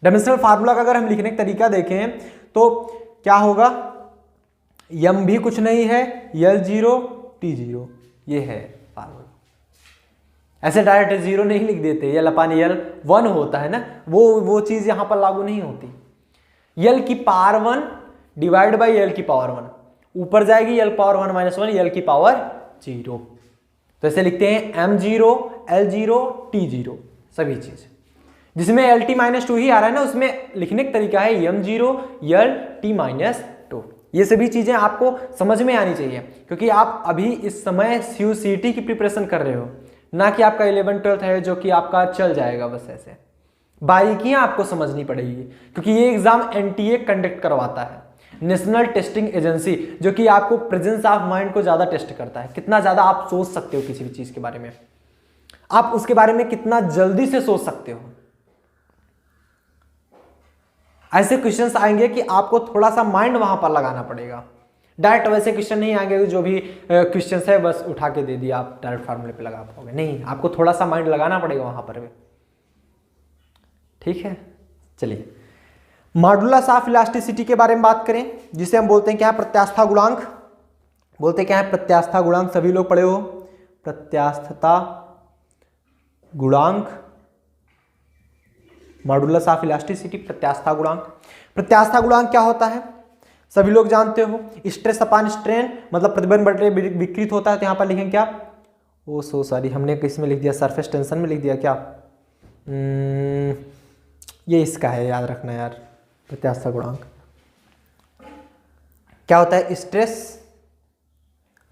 डायमेंशनल फार्मूला का अगर हम लिखने का तरीका देखें तो क्या होगा, यम भी कुछ नहीं है, यल जीरो टी जीरो, ये है फार्मूला। ऐसे डायरेक्ट जीरो नहीं लिख देते, यल अपान यल वन होता है ना, वो चीज यहां पर लागू नहीं होती। यल की power one divide by L की पावर वन, ऊपर जाएगी L power one minus one, L की पावर जीरो। तो ऐसे लिखते हैं M zero L zero T zero, सभी चीज जिसमें एल टी माइनस टू ही आ रहा है ना, उसमें लिखने का तरीका है M zero L T minus two. ये सभी चीजें आपको समझ में आनी चाहिए, क्योंकि आप अभी इस समय CUCT की प्रिपरेशन कर रहे हो, ना कि आपका 11-12 है जो कि आपका चल जाएगा बस ऐसे। बारीकियां आपको समझनी पड़ेगी, क्योंकि ये एग्जाम NTA कंडक्ट करवाता है, नेशनल टेस्टिंग एजेंसी, जो कि आपको प्रेजेंस ऑफ माइंड को ज्यादा टेस्ट करता है, कितना ज्यादा आप सोच सकते हो किसी भी चीज के बारे में, आप उसके बारे में कितना जल्दी से सोच सकते हो। ऐसे क्वेश्चंस आएंगे कि आपको थोड़ा सा माइंड वहां पर लगाना पड़ेगा। डायरेक्ट वैसे क्वेश्चन नहीं आएंगे जो भी क्वेश्चंस है बस उठा के दे दिया आप डायरेक्ट फार्मूले पे लगा पाओगे, नहीं, आपको थोड़ा सा माइंड लगाना पड़ेगा वहां पर भी। ठीक है, चलिए मॉडुलस ऑफ इलास्टिसिटी के बारे में बात करें, जिसे हम बोलते हैं क्या है प्रत्यास्थता गुणांक, बोलते हैं क्या है प्रत्यास्थता गुणांक, सभी लोग पढ़े हो प्रत्यास्थता गुणांक, मॉडुलस ऑफ इलास्टिसिटी प्रत्यास्थता गुणांक। प्रत्यास्थता गुणांक क्या होता है, सभी लोग जानते हो, स्ट्रेस अपान स्ट्रेन, मतलब प्रतिबल बटे विकृत होता है। तो यहां पर लिखें क्या, ओ सो सॉरी, हमने किस में लिख दिया, सरफेस टेंशन में लिख दिया क्या, ये इसका है, याद रखना यार। प्रत्यास्थता गुणांक क्या होता है, स्ट्रेस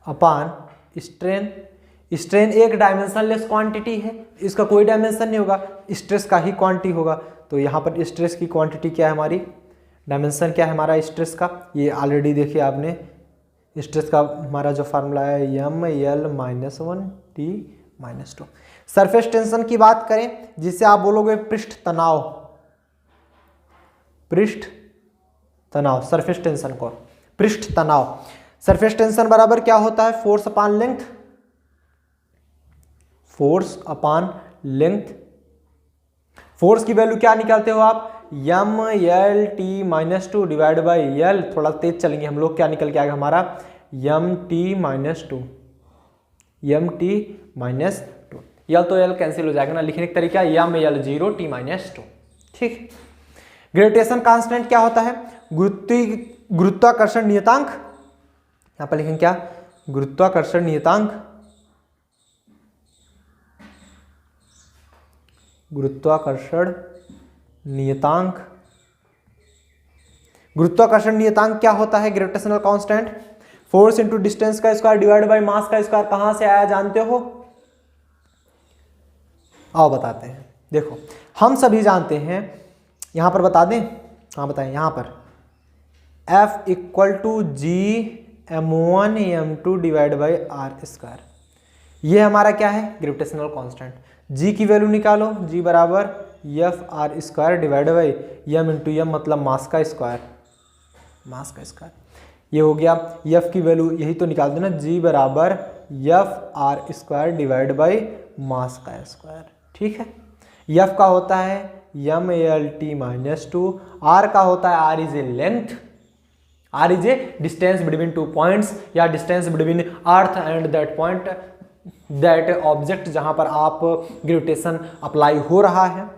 अपान स्ट्रेन। स्ट्रेन एक डायमेंशनलेस क्वांटिटी है, इसका कोई डायमेंशन नहीं होगा, स्ट्रेस का ही क्वांटिटी होगा। तो यहां पर स्ट्रेस की क्वांटिटी क्या है हमारी डायमेंशन क्या है हमारा स्ट्रेस का, ये ऑलरेडी देखिए आपने, स्ट्रेस का हमारा जो फार्मूला है ML-1 T-2। सरफेस टेंशन की बात करें जिसे आप बोलोगे पृष्ठ तनाव, पृष्ठ तनाव, सरफेस टेंशन को पृष्ठ तनाव। सरफेस टेंशन बराबर क्या होता है, force upon length, force upon length. Force की वैल्यू क्या निकालते हो आप, ML-T-2 डिवाइड बाई L, थोड़ा तेज चलेंगे हम लोग, क्या निकल के आएगा हमारा MT-2, MT-2। L तो L कैंसिल हो जाएगा ना, लिखने का तरीका ML0 T-2। ठीक। ग्रेविटेशन कांस्टेंट क्या होता है, गुरुत्वाकर्षण नियतांक, यहां पर लिखेंगे क्या, गुरुत्वाकर्षण नियतांक, गुरुत्वाकर्षण नियतांक। गुरुत्वाकर्षण नियतांक क्या होता है, gravitational constant, force into distance का स्क्वायर डिवाइड बाय मास का स्क्वायर। कहां से आया जानते हो, आओ बताते हैं। देखो हम सभी जानते हैं, यहां पर बता दें, हाँ बताएं, यहां पर F = G(m1m2) divide by r²। ये हमारा क्या है, ग्रेविटेशनल कांस्टेंट। G की वैल्यू निकालो, G बराबर F(r²) divide by m into m, मतलब मास का स्क्वायर, मास का स्क्वायर। ये हो गया, F की वैल्यू यही तो निकाल देना, G बराबर F(r²) डिवाइड बाई मास का स्क्वायर। ठीक है। F का होता है ML-T-2, R का होता है R is a length, R is a distance between two points, या distance between earth and that point, that object जहां पर आप ग्रेविटेशन अप्लाई हो रहा है। तो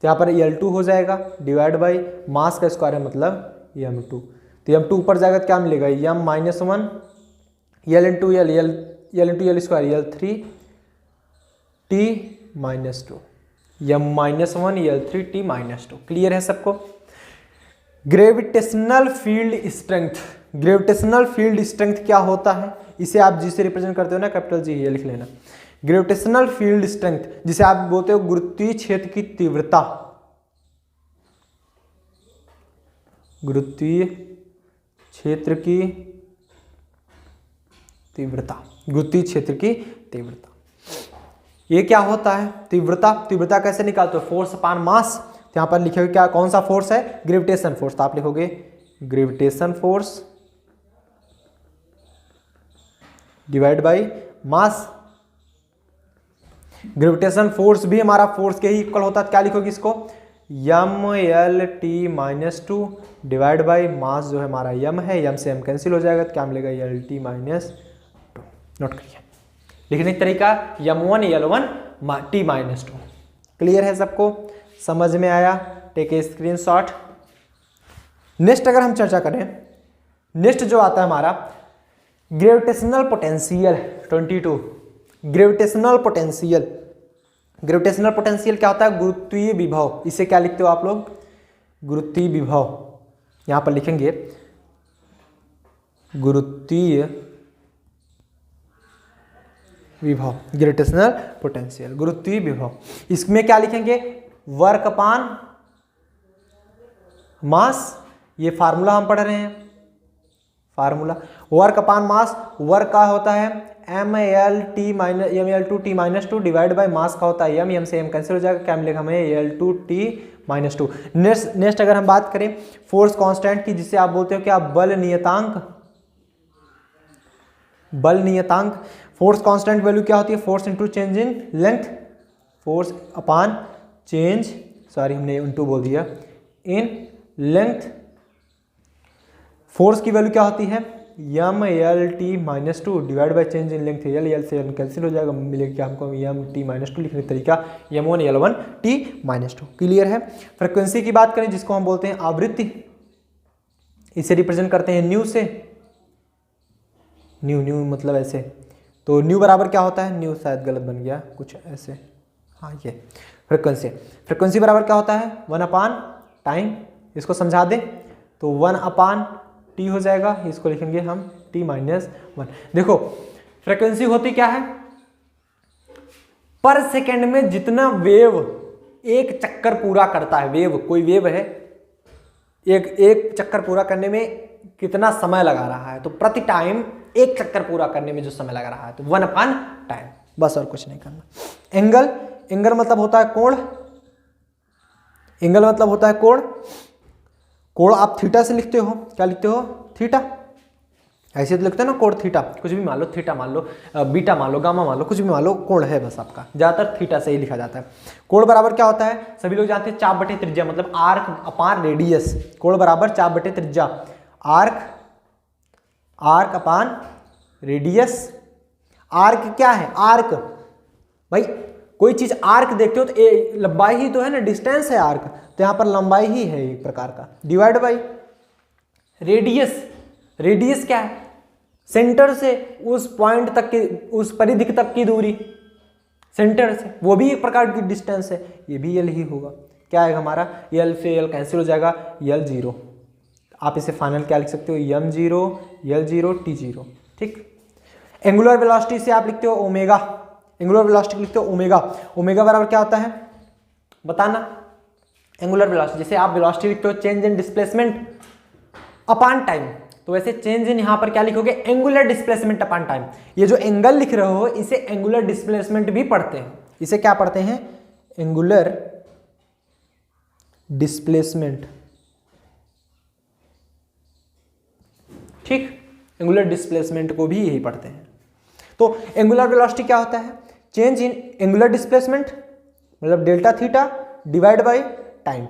यहाँ पर L2 हो जाएगा डिवाइड बाई मास का स्क्वायर है, मतलब M2। तो M2 ऊपर जाएगा तो क्या मिलेगा, M-1 L into L, L into L square, L3 T-2, M-1 L3 T-2। Clear है सबको। Gravitational field strength, gravitational field strength क्या होता है, इसे आप जी से रिप्रेजेंट करते हो ना, कैपिटल जी, ये लिख लेना। ग्रेविटेशनल फील्ड स्ट्रेंथ, जिसे आप बोलते हो गुरुत्वीय क्षेत्र की तीव्रता, गुरुत्वीय क्षेत्र की तीव्रता, गुरुत्वीय क्षेत्र की तीव्रता। ये क्या होता है, तीव्रता। तीव्रता कैसे निकालते हो, फोर्स अपॉन मास। तो यहां पर लिखोगे क्या, कौन सा फोर्स है, ग्रेविटेशन फोर्स। तो आप लिखोगे gravitation force divide by mass. Gravitation force भी हमारा फोर्स के ही इक्वल होता है, क्या लिखोगे इसको, ML-T-2 डिवाइड बाई मास, जो है हमारा m है, m से m कैंसिल हो जाएगा, तो क्या मिलेगा L-T-2। नोट करिए, लिखने का तरीका M1 L1 T-2। क्लियर है सबको, समझ में आया, टेक ए स्क्रीनशॉट। नेक्स्ट अगर हम चर्चा करें, नेक्स्ट जो आता है हमारा gravitational potential 22। Gravitational potential, gravitational potential क्या होता है, गुरुत्वीय विभव। इसे क्या लिखते हो आप लोग, गुरुत्वीय विभव। यहां पर लिखेंगे गुरुत्वीय विभव, ग्रेविटेशनल पोटेंशियल, गुरुत्वीय विभव। इसमें क्या लिखेंगे, वर्क अपॉन मास। ये फार्मूला हम पढ़ रहे हैं, formula work upon mass. Work का होता है ML-T-2 डिवाइड बाय मास का होता है m से m कैंसिल हो जाएगा, क्या मिलेगा हमें L2 T-2। नेक्स्ट अगर हम बात करें फोर्स कांस्टेंट की, जिसे आप बोलते हो क्या, बल नियतांक, बल नियतांक। फोर्स कांस्टेंट वैल्यू क्या होती है, force into change in length, force upon change, sorry हमने इंटू बोल दिया, इन लेंथ। फोर्स की वैल्यू क्या होती है, ML-T-2 divide by change in length, L से L कैंसिल हो जाएगा, मिलेगा क्या हमको M-T-2। लिखने का तरीका M1 L1 T-2। क्लियर है। फ्रीक्वेंसी की बात करें, जिसको हम बोलते हैं आवृत्ति, इसे रिप्रेजेंट करते हैं न्यू से, न्यू मतलब ऐसे। तो न्यू बराबर क्या होता है, न्यू शायद गलत बन गया कुछ ऐसे, हाँ ये फ्रीक्वेंसी। फ्रीक्वेंसी बराबर क्या होता है, 1 अपॉन टाइम। इसको समझा दें तो 1 अपॉन टी हो जाएगा, इसको लिखेंगे हम T-1। देखो फ्रीक्वेंसी होती क्या है, पर सेकेंड में जितना वेव एक चक्कर पूरा करता है, वेव कोई वेव है एक चक्कर पूरा करने में कितना समय लगा रहा है, तो प्रति टाइम एक चक्कर पूरा करने में जो समय लगा रहा है तो 1/टाइम, बस और कुछ नहीं करना। एंगल, एंगल मतलब होता है कोण, एंगल मतलब होता है कोण। कोण आप थीटा से लिखते हो, क्या लिखते हो, थीटा, ऐसे तो लिखते हैं ना कोण थीटा, कुछ भी मान लो, थीटा मान लो, बीटा मान लो, गामा मान लो, कुछ भी मान लो, कोण है बस आपका, ज्यादातर थीटा से ही लिखा जाता है। कोण बराबर क्या होता है, सभी लोग जानते हैं, चाप बटे त्रिज्या, मतलब आर्क अपान रेडियस। कोण बराबर चाप बटे त्रिज्या, आर्क, आर्क अपान रेडियस। आर्क क्या है, आर्क, भाई कोई चीज आर्क देखते हो तो लंबाई ही तो है ना, डिस्टेंस है आर्क, तो यहां पर लंबाई ही है एक प्रकार का, डिवाइड बाई रेडियस। रेडियस क्या है, सेंटर से उस पॉइंट तक की, उस परिधि तक की दूरी, सेंटर से, वो भी एक प्रकार की डिस्टेंस है, ये भी एल ही होगा। क्या है हमारा, एल से एल कैंसिल हो जाएगा, एल जीरो, आप इसे फाइनल क्या लिख सकते हो, M zero, L zero, T zero, ठीक। एंगुलर वेलोसिटी से आप लिखते हो ओमेगा, एंगुलर वेलोसिटी लिखते हो ओमेगा। ओमेगा बराबर क्या होता है बताना, एंगुलर वेलोसिटी, जैसे आप वेलोसिटी लिखते हो change in displacement upon time, तो वैसे चेंज इन यहां पर क्या लिखोगे, एंगुलर डिस्प्लेसमेंट अपान टाइम। ये जो एंगल लिख रहे हो इसे एंगुलर डिस्प्लेसमेंट भी पढ़ते हैं, इसे क्या पढ़ते हैं, एंगुलर डिस्प्लेसमेंट, ठीक, एंगुलर डिस्प्लेसमेंट को भी यही पढ़ते हैं। तो एंगुलर वेलोसिटी क्या होता है, चेंज इन एंगुलर डिस्प्लेसमेंट, मतलब delta theta divide by time,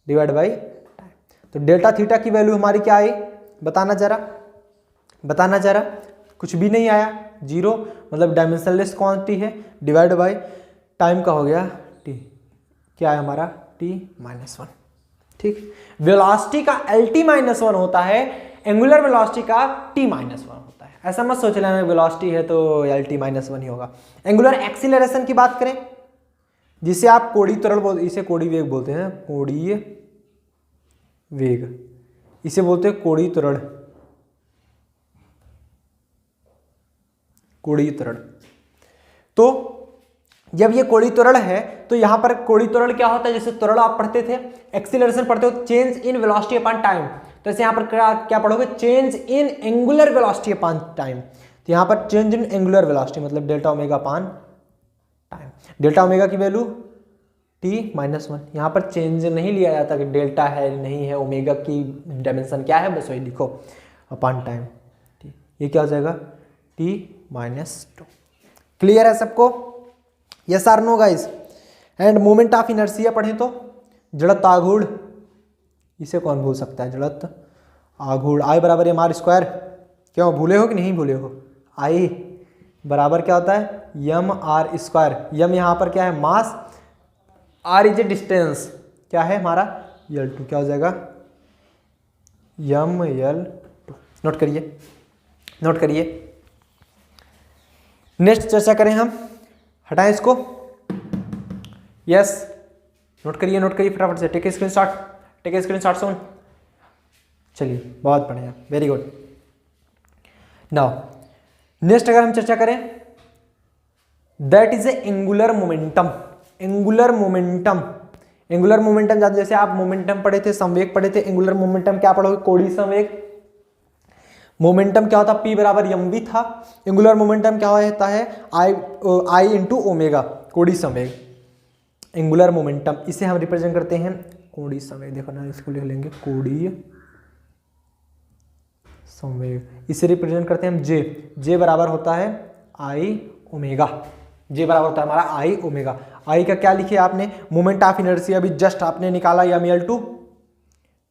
divide by time. तो डेल्टा थीटा की वैल्यू हमारी क्या आई, बताना जरा, बताना जरा, कुछ भी नहीं आया, जीरो, मतलब डायमेंशनलेस क्वांटिटी है, डिवाइड बाय टाइम का हो गया टी, क्या है हमारा t-1, ठीक। वेलोसिटी का lt-1 होता है, एंगुलर वेलोसिटी का t-1 होता है, ऐसा मत सोच लेना वेलोसिटी है तो lt-1 ही होगा। एंगुलर एक्सीलरेशन की बात करें, जिसे आप कोणीय त्वरण बोलते, इसे कोणीय वेग बोलते हैं, कोणीय वेग, इसे बोलते हैं कोणीय त्वरण, कोणीय त्वरण। तो जब ये कोणीय त्वरण है तो यहां पर कोणीय त्वरण क्या होता है, जैसे त्वरण आप पढ़ते थे, एक्सीलरेशन पढ़ते हो, change in velocity upon time, तो ऐसे यहां पर क्या पढ़ोगे, change in angular velocity upon time. तो यहां पर चेंज इन एंगुलर वेलोसिटी मतलब delta omega upon time. Delta omega की वैल्यू t-1, यहां पर चेंज नहीं लिया जाता कि डेल्टा है नहीं है, ओमेगा की डायमेंशन क्या है, बस वही लिखो अपॉन टाइम, ये क्या हो जाएगा t-2। क्लियर है सबको, yes or no guys. And moment of inertia पढ़े तो जड़त्व आघूर्ण, इसे कौन भूल सकता है, जड़त्व आघूर्ण, आई बराबर एम आर स्क्वायर, क्यों भूले हो कि नहीं भूले हो, आई बराबर क्या होता है, एम आर स्क्वायर। यम यहाँ पर क्या है, मास, आर इज ए डिस्टेंस, क्या है हमारा L2, क्या हो जाएगा यम L2। नोट करिए, नोट करिए। नेक्स्ट चर्चा करें हम, हटाएं इसको, यस, नोट करिए, नोट करिए फटाफट से, take a screenshot, take a screenshot soon, चलिए बहुत बढ़िया, वेरी गुड। नाउ नेक्स्ट अगर हम चर्चा करें, that is a angular momentum. Angular momentum, angular momentum जैसे आप मोमेंटम पढ़े थे, संवेग पढ़े थे, एंगुलर मोमेंटम क्या पढ़ोगे, कोणीय संवेग। मोमेंटम क्या होता है, P बराबर mv था, एंगुलर मोमेंटम क्या होता है, I इंटू ओमेगा, कोणीय संवेग। एंगुलर मोमेंटम इसे हम रिप्रेजेंट करते हैं कोणीय संवेग, देखो ना इसको लिख लेंगे कोणीय संवेग, इसे रिप्रेजेंट करते हैं हम J बराबर होता है I ओमेगा, J बराबर होता है हमारा I ओमेगा। I का क्या लिखे आपने, मोमेंट ऑफ इनर्शिया अभी जस्ट आपने निकाला ml2,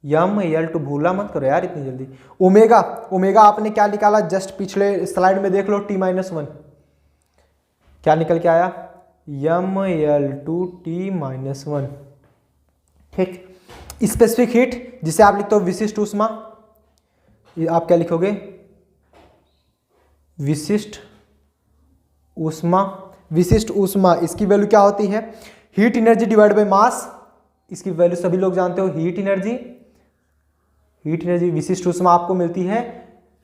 ml2 भूला मत करो यार इतनी जल्दी। ओमेगा, ओमेगा आपने क्या निकाला, जस्ट पिछले स्लाइड में देख लो, t-1, क्या निकल के आया, ml2 t-1, ठीक। स्पेसिफिक हीट जिसे आप लिखते हो विशिष्ट ऊष्मा, आप क्या लिखोगे, विशिष्ट ऊष्मा, विशिष्ट ऊष्मा, इसकी वैल्यू क्या होती है, हीट एनर्जी डिवाइड बाय मास, इसकी वैल्यू सभी लोग जानते हो, हीट एनर्जी, हीट एनर्जी विशिष्ट ऊष्मा आपको मिलती है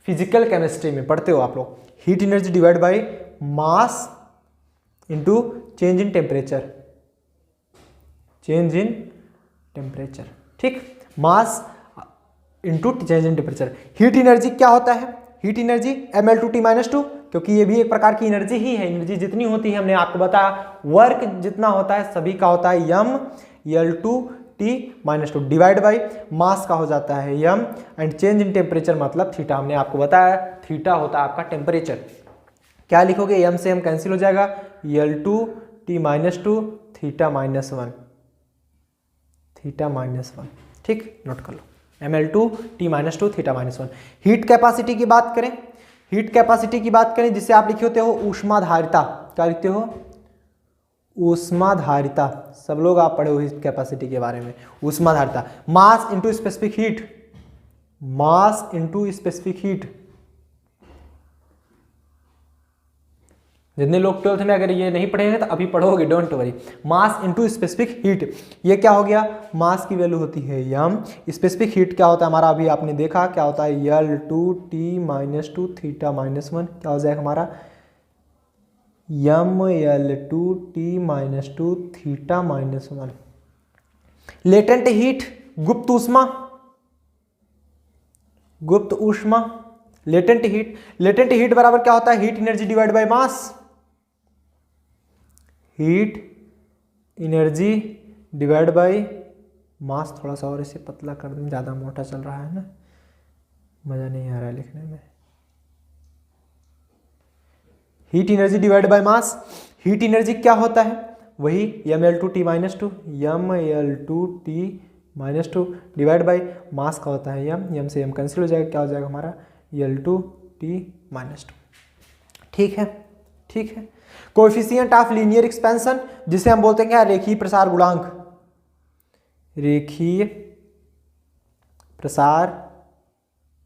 फिजिकल केमिस्ट्री में पढ़ते हो आप लोग, heat energy divide by mass into change in temperature, change in temperature, ठीक। Mass into change in temperature. Heat energy क्या होता है? हीट एनर्जी mL2T-2, क्योंकि ये भी एक प्रकार की एनर्जी ही है। एनर्जी जितनी होती है हमने आपको बताया, वर्क जितना होता है सभी का होता है mL2T-2 डिवाइड बाई मास का हो जाता है m, and change in temperature मतलब थीटा। हमने आपको बताया थीटा होता है आपका टेम्परेचर। क्या लिखोगे? m से m कैंसिल हो जाएगा, L2T-2 थीटा -1, थीटा -1। ठीक, नोट कर लो, mL2T-2 थीटा -1। हीट कैपेसिटी की बात करें, हीट कैपेसिटी की बात करें जिसे आप लिखे होते हो ऊष्माधारिता। क्या लिखते हो? ऊष्माधारिता। सब लोग आप पढ़े हो हीट कैपेसिटी के बारे में। ऊष्माधारिता mass into specific heat, mass into specific heat. जितने लोग 12th में अगर ये नहीं पढ़ेंगे तो अभी पढ़ोगे, don't worry. Mass into specific heat, ये क्या हो गया? मास की वैल्यू होती है m, स्पेसिफिक हीट क्या होता है हमारा? अभी आपने देखा क्या होता है, L2T-2 थीटा -1। क्या हो जाएगा हमारा? mL2T-2 theta -1। लेटेंट हीट, गुप्त ऊष्मा, गुप्त ऊष्मा, लेटेंट हीट। लेटेंट हीट बराबर क्या होता है? Heat energy divide by mass, heat energy divide by मास। थोड़ा सा और इसे पतला कर दें, ज़्यादा मोटा चल रहा है ना, मज़ा नहीं आ रहा है लिखने में। Heat energy divide by mass, heat energy क्या होता है? वही mL2T-2, mL2T-2 डिवाइड बाय मास का होता है m से m कैंसिल हो जाएगा। क्या हो जाएगा हमारा? L2T-2। ठीक है, ठीक है। कोएफिशिएंट ऑफ लीनियर एक्सपेंशन, जिसे हम बोलते हैं क्या? रेखीय प्रसार गुणांक, रेखीय प्रसार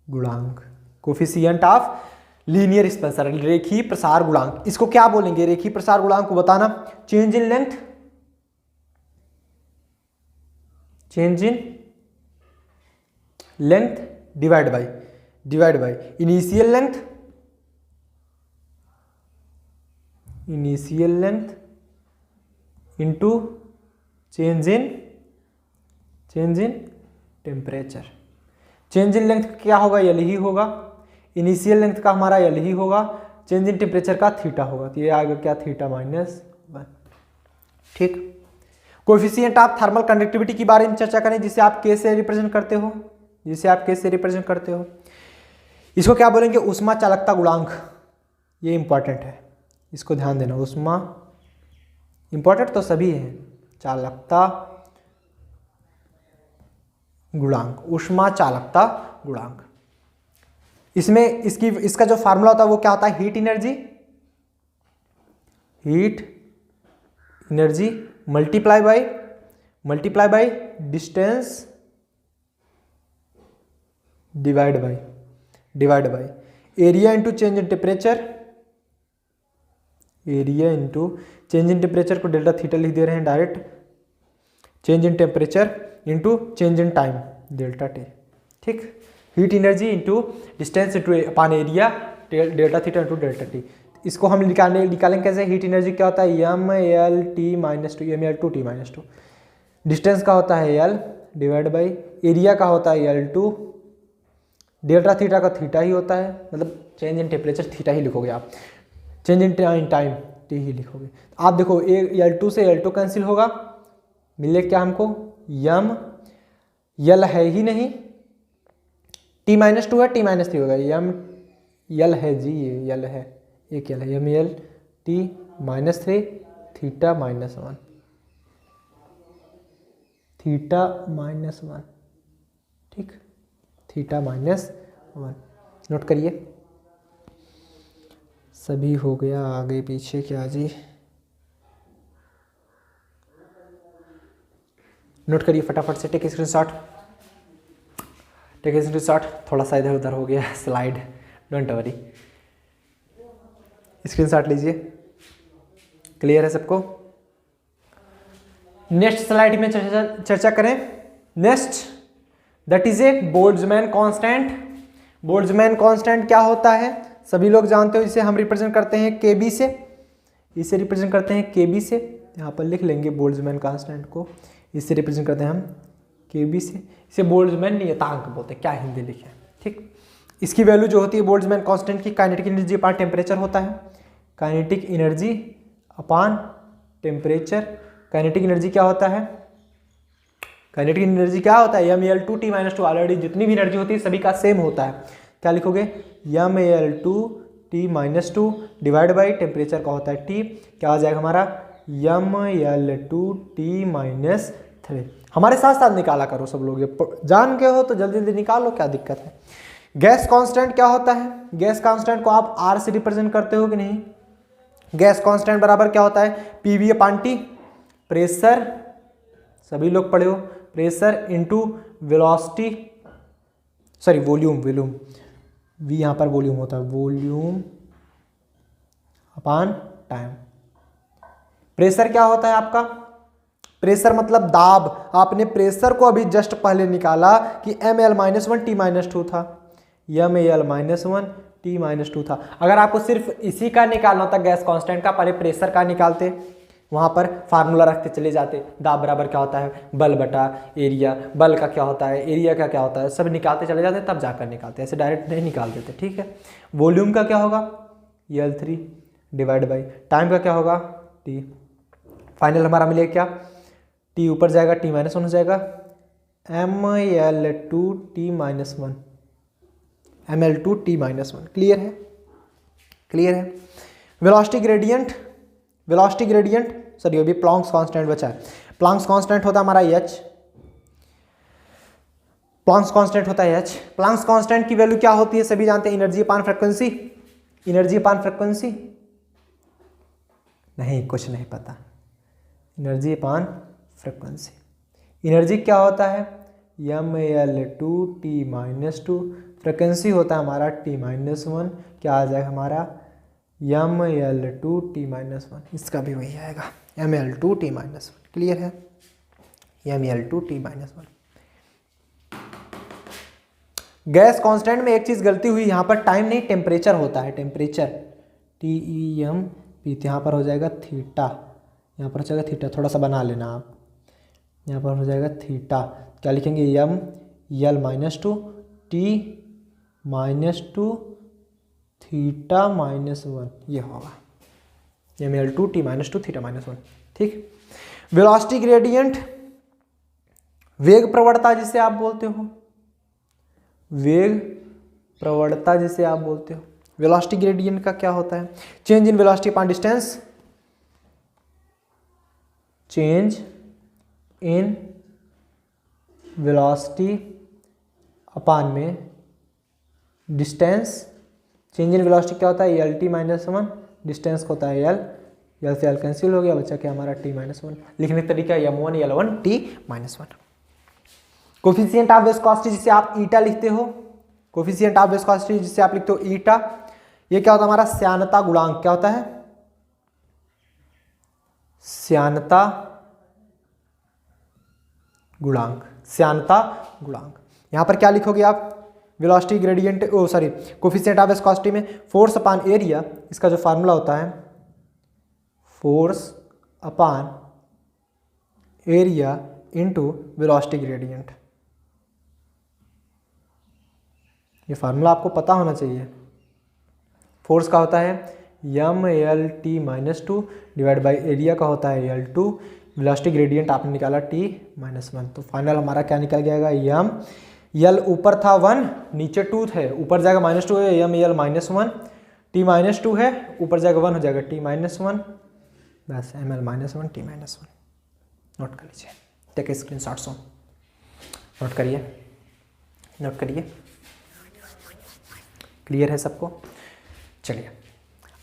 गुणांक। कोएफिशिएंट ऑफ लीनियर एक्सपेंशन, रेखीय प्रसार गुणांक। इसको क्या बोलेंगे? रेखीय प्रसार गुणांक को बताना, change in length, change in length divide by initial length, initial length into change in temperature. Change in length क्या होगा? L ही होगा। इनिशियल लेंथ का हमारा L ही होगा। चेंज इन टेम्परेचर का थीटा होगा, तो ये आएगा क्या? थीटा -1। ठीक। कोएफिशिएंट ऑफ थर्मल कंडक्टिविटी के बारे में चर्चा करें, जिसे आप K से रिप्रेजेंट करते हो, जिसे आप K से रिप्रेजेंट करते हो। इसको क्या बोलेंगे? ऊष्मा चालकता गुणांक। ये इंपॉर्टेंट है, इसको ध्यान देना। ऊष्मा इंपॉर्टेंट तो सभी है, चालकता गुणांक, ऊष्मा चालकता गुणांक। इसमें इसका जो फार्मूला होता है वो क्या होता है? Heat energy multiply by distance divide by area into change in temperature, area into change in temperature को डेल्टा थीटा लिख दे रहे हैं direct, change in temperature into change in time delta t. ठीक, heat energy into distance into upon area delta theta into delta t. इसको हम निकालेंगे कैसे? हीट एनर्जी क्या होता है? mL2T-2। डिस्टेंस का होता है L डिवाइड बाई एरिया का होता है L2, डेल्टा थीटा का थीटा ही होता है, मतलब चेंज इन टेम्परेचर थीटा ही लिखोगे आप, चेंज इन टाइम टी ही लिखोगे। आप देखो L2 से L2 कैंसिल होगा, मिले क्या हमको? L है ही नहीं, T-2 है, T-3 होगा, L है जी, ये L है, एक L है, mL2T-3 थीटा -1, थीटा -1। ठीक, थीटा -1 नोट करिए। सभी हो गया, आगे पीछे क्या जी? नोट करिए फटाफट से, टेक स्क्रीनशॉट, थोड़ा सा इधर उधर हो गया स्लाइड, डोंट वरी, स्क्रीनशॉट लीजिए। क्लियर है सबको? नेक्स्ट स्लाइड में चर्चा करें। Next that is a Boltzmann constant. Boltzmann constant क्या होता है? सभी लोग जानते हो, इसे हम रिप्रेजेंट करते हैं KB से, इसे रिप्रेजेंट करते हैं KB से, यहाँ पर लिख लेंगे बोल्ट्जमैन कांस्टेंट को, इससे रिप्रेजेंट करते हैं हम केबी से, इसे बोल्ट्जमैन नियतांक बोलते हैं, क्या हिंदी लिखे, ठीक। इसकी वैल्यू जो होती है बोल्ट्जमैन कांस्टेंट की, काइनेटिक एनर्जी अपान टेम्परेचर होता है, काइनेटिक एनर्जी अपान टेम्परेचर। काइनेटिक एनर्जी क्या होता है, काइनेटिक एनर्जी क्या होता है, mAl2T-2। ऑलरेडी जितनी भी एनर्जी होती है सभी का सेम होता है, क्या लिखोगे, mAl2T-2 डिवाइड बाई टेम्परेचर का होता है T, क्या हो जाएगा हमारा mAl2T-3। हमारे साथ साथ निकाला करो सब लोग, ये जान के हो तो जल्दी जल्दी निकालो, क्या दिक्कत है। गैस कांस्टेंट क्या होता है, गैस कांस्टेंट को आप R से रिप्रेजेंट करते हो कि नहीं। गैस कांस्टेंट बराबर क्या होता है, PV अपान T, प्रेशर, सभी लोग पढ़े हो, pressure into velocity, sorry volume, volume V यहाँ पर वॉल्यूम होता है, वॉल्यूम अपान टाइम। प्रेशर क्या होता है आपका, प्रेशर मतलब दाब। आपने प्रेशर को अभी जस्ट पहले निकाला कि mL-1T-2 था, mAl-1T-2 था। अगर आपको सिर्फ इसी का निकालना होता गैस कांस्टेंट का, पहले प्रेशर का निकालते, वहां पर फार्मूला रखते चले जाते, दाब बराबर क्या होता है बल बटा एरिया, बल का क्या होता है, एरिया का क्या होता है, सब निकालते चले जाते, तब जाकर निकालते, ऐसे डायरेक्ट नहीं निकाल देते, ठीक है। वॉल्यूम का क्या होगा, L3 डिवाइड बाई टाइम का क्या होगा T। फाइनल हमारा मिलेगा क्या, T ऊपर जाएगा T-1 हो जाएगा, mAl2T-1, mL2T-1। क्लियर है, क्लियर है। Velocity gradient, velocity gradient sorry अभी प्लॉन्क्स कांस्टेंट बचा है। प्लॉन्क्स कांस्टेंट होता है हमारा H, प्लॉन्क्स कांस्टेंट होता है H। प्लॉन्क्स कांस्टेंट की वैल्यू क्या होती है सभी जानते हैं, एनर्जी अपान फ्रीक्वेंसी, एनर्जी अपान फ्रीक्वेंसी, नहीं कुछ नहीं पता, एनर्जी अपान फ्रीक्वेंसी। एनर्जी क्या होता है mAl2T-2, फ्रीक्वेंसी होता है हमारा T-1, क्या आ जाएगा हमारा mAl2T-1, इसका भी वही आएगा mAl2T-1। क्लियर है, mAl2T-1। गैस कांस्टेंट में एक चीज गलती हुई, यहां पर टाइम नहीं टेम्परेचर होता है, टेम्परेचर TEMP, यहाँ पर हो जाएगा थीटा, यहाँ पर हो जाएगा थीटा, थोड़ा सा बना लेना आप, यहाँ पर हो जाएगा थीटा, क्या लिखेंगे mL-2T-2 θ-1, ये होगा mL2T-2 θ-1, ठीक। वेलोसिटी ग्रेडियंट, वेग प्रवणता जिसे आप बोलते हो, वेग प्रवणता जिसे आप बोलते हो। वेलोसिटी ग्रेडियंट का क्या होता है, change in velocity upon distance, change in velocity upon में डिस्टेंस। चेंज इन वेलोसिटी क्या होता है L-T-1, डिस्टेंस को होता है L, L से L कैंसिल हो गया, बच्चा क्या हमारा T-1। लिखने का तरीका m1 L1 T-1। Coefficient of viscosity जिसे आप ईटा लिखते हो, कोफिशिएंट ऑफ विस्कोसिटी जिसे आप लिखते हो ईटा, ये क्या होता है हमारा श्यानता गुणांक, क्या होता है श्यानता गुणांक, श्यानता गुणांक। यहां पर क्या लिखोगे आप, velocity gradient sorry coefficient of viscosity में फोर्स अपान एरिया, इसका जो फार्मूला होता है force upon area into velocity gradient, ये फार्मूला आपको पता होना चाहिए। फोर्स का होता है mL-T-2 डिवाइड बाई एरिया का होता है L2, वेलोसिटी ग्रेडियंट आपने निकाला T-1, तो फाइनल हमारा क्या निकल जाएगा L ऊपर था 1 नीचे 2 थे, ऊपर जाएगा -2 है mL-1, T-2 है ऊपर जाएगा 1 हो जाएगा T-1, बस mL-1 T-1। नोट कर लीजिए, टेक स्क्रीनशॉट सो, नोट करिए, नोट करिए। क्लियर है सबको। चलिए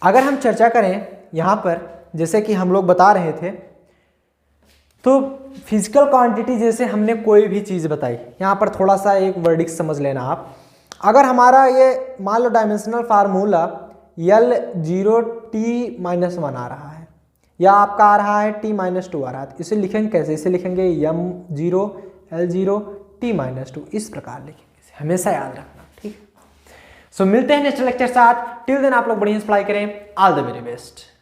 अगर हम चर्चा करें यहाँ पर, जैसे कि हम लोग बता रहे थे, तो फिजिकल क्वांटिटी जैसे हमने कोई भी चीज़ बताई, यहाँ पर थोड़ा सा एक वर्डिक समझ लेना आप। अगर हमारा ये मान लो डायमेंशनल फार्मूला L0T-1 आ रहा है, या आपका आ रहा है T-2 आ रहा है, तो इसे लिखेंगे कैसे, इसे लिखेंगे M0 L0 T-2, इस प्रकार लिखेंगे, हमेशा याद रखना, ठीक। सो मिलते हैं नेक्स्ट लेक्चर साथ, टिल देन आप लोग बढ़िया से पढ़ाई करें, ऑल द वेरी बेस्ट।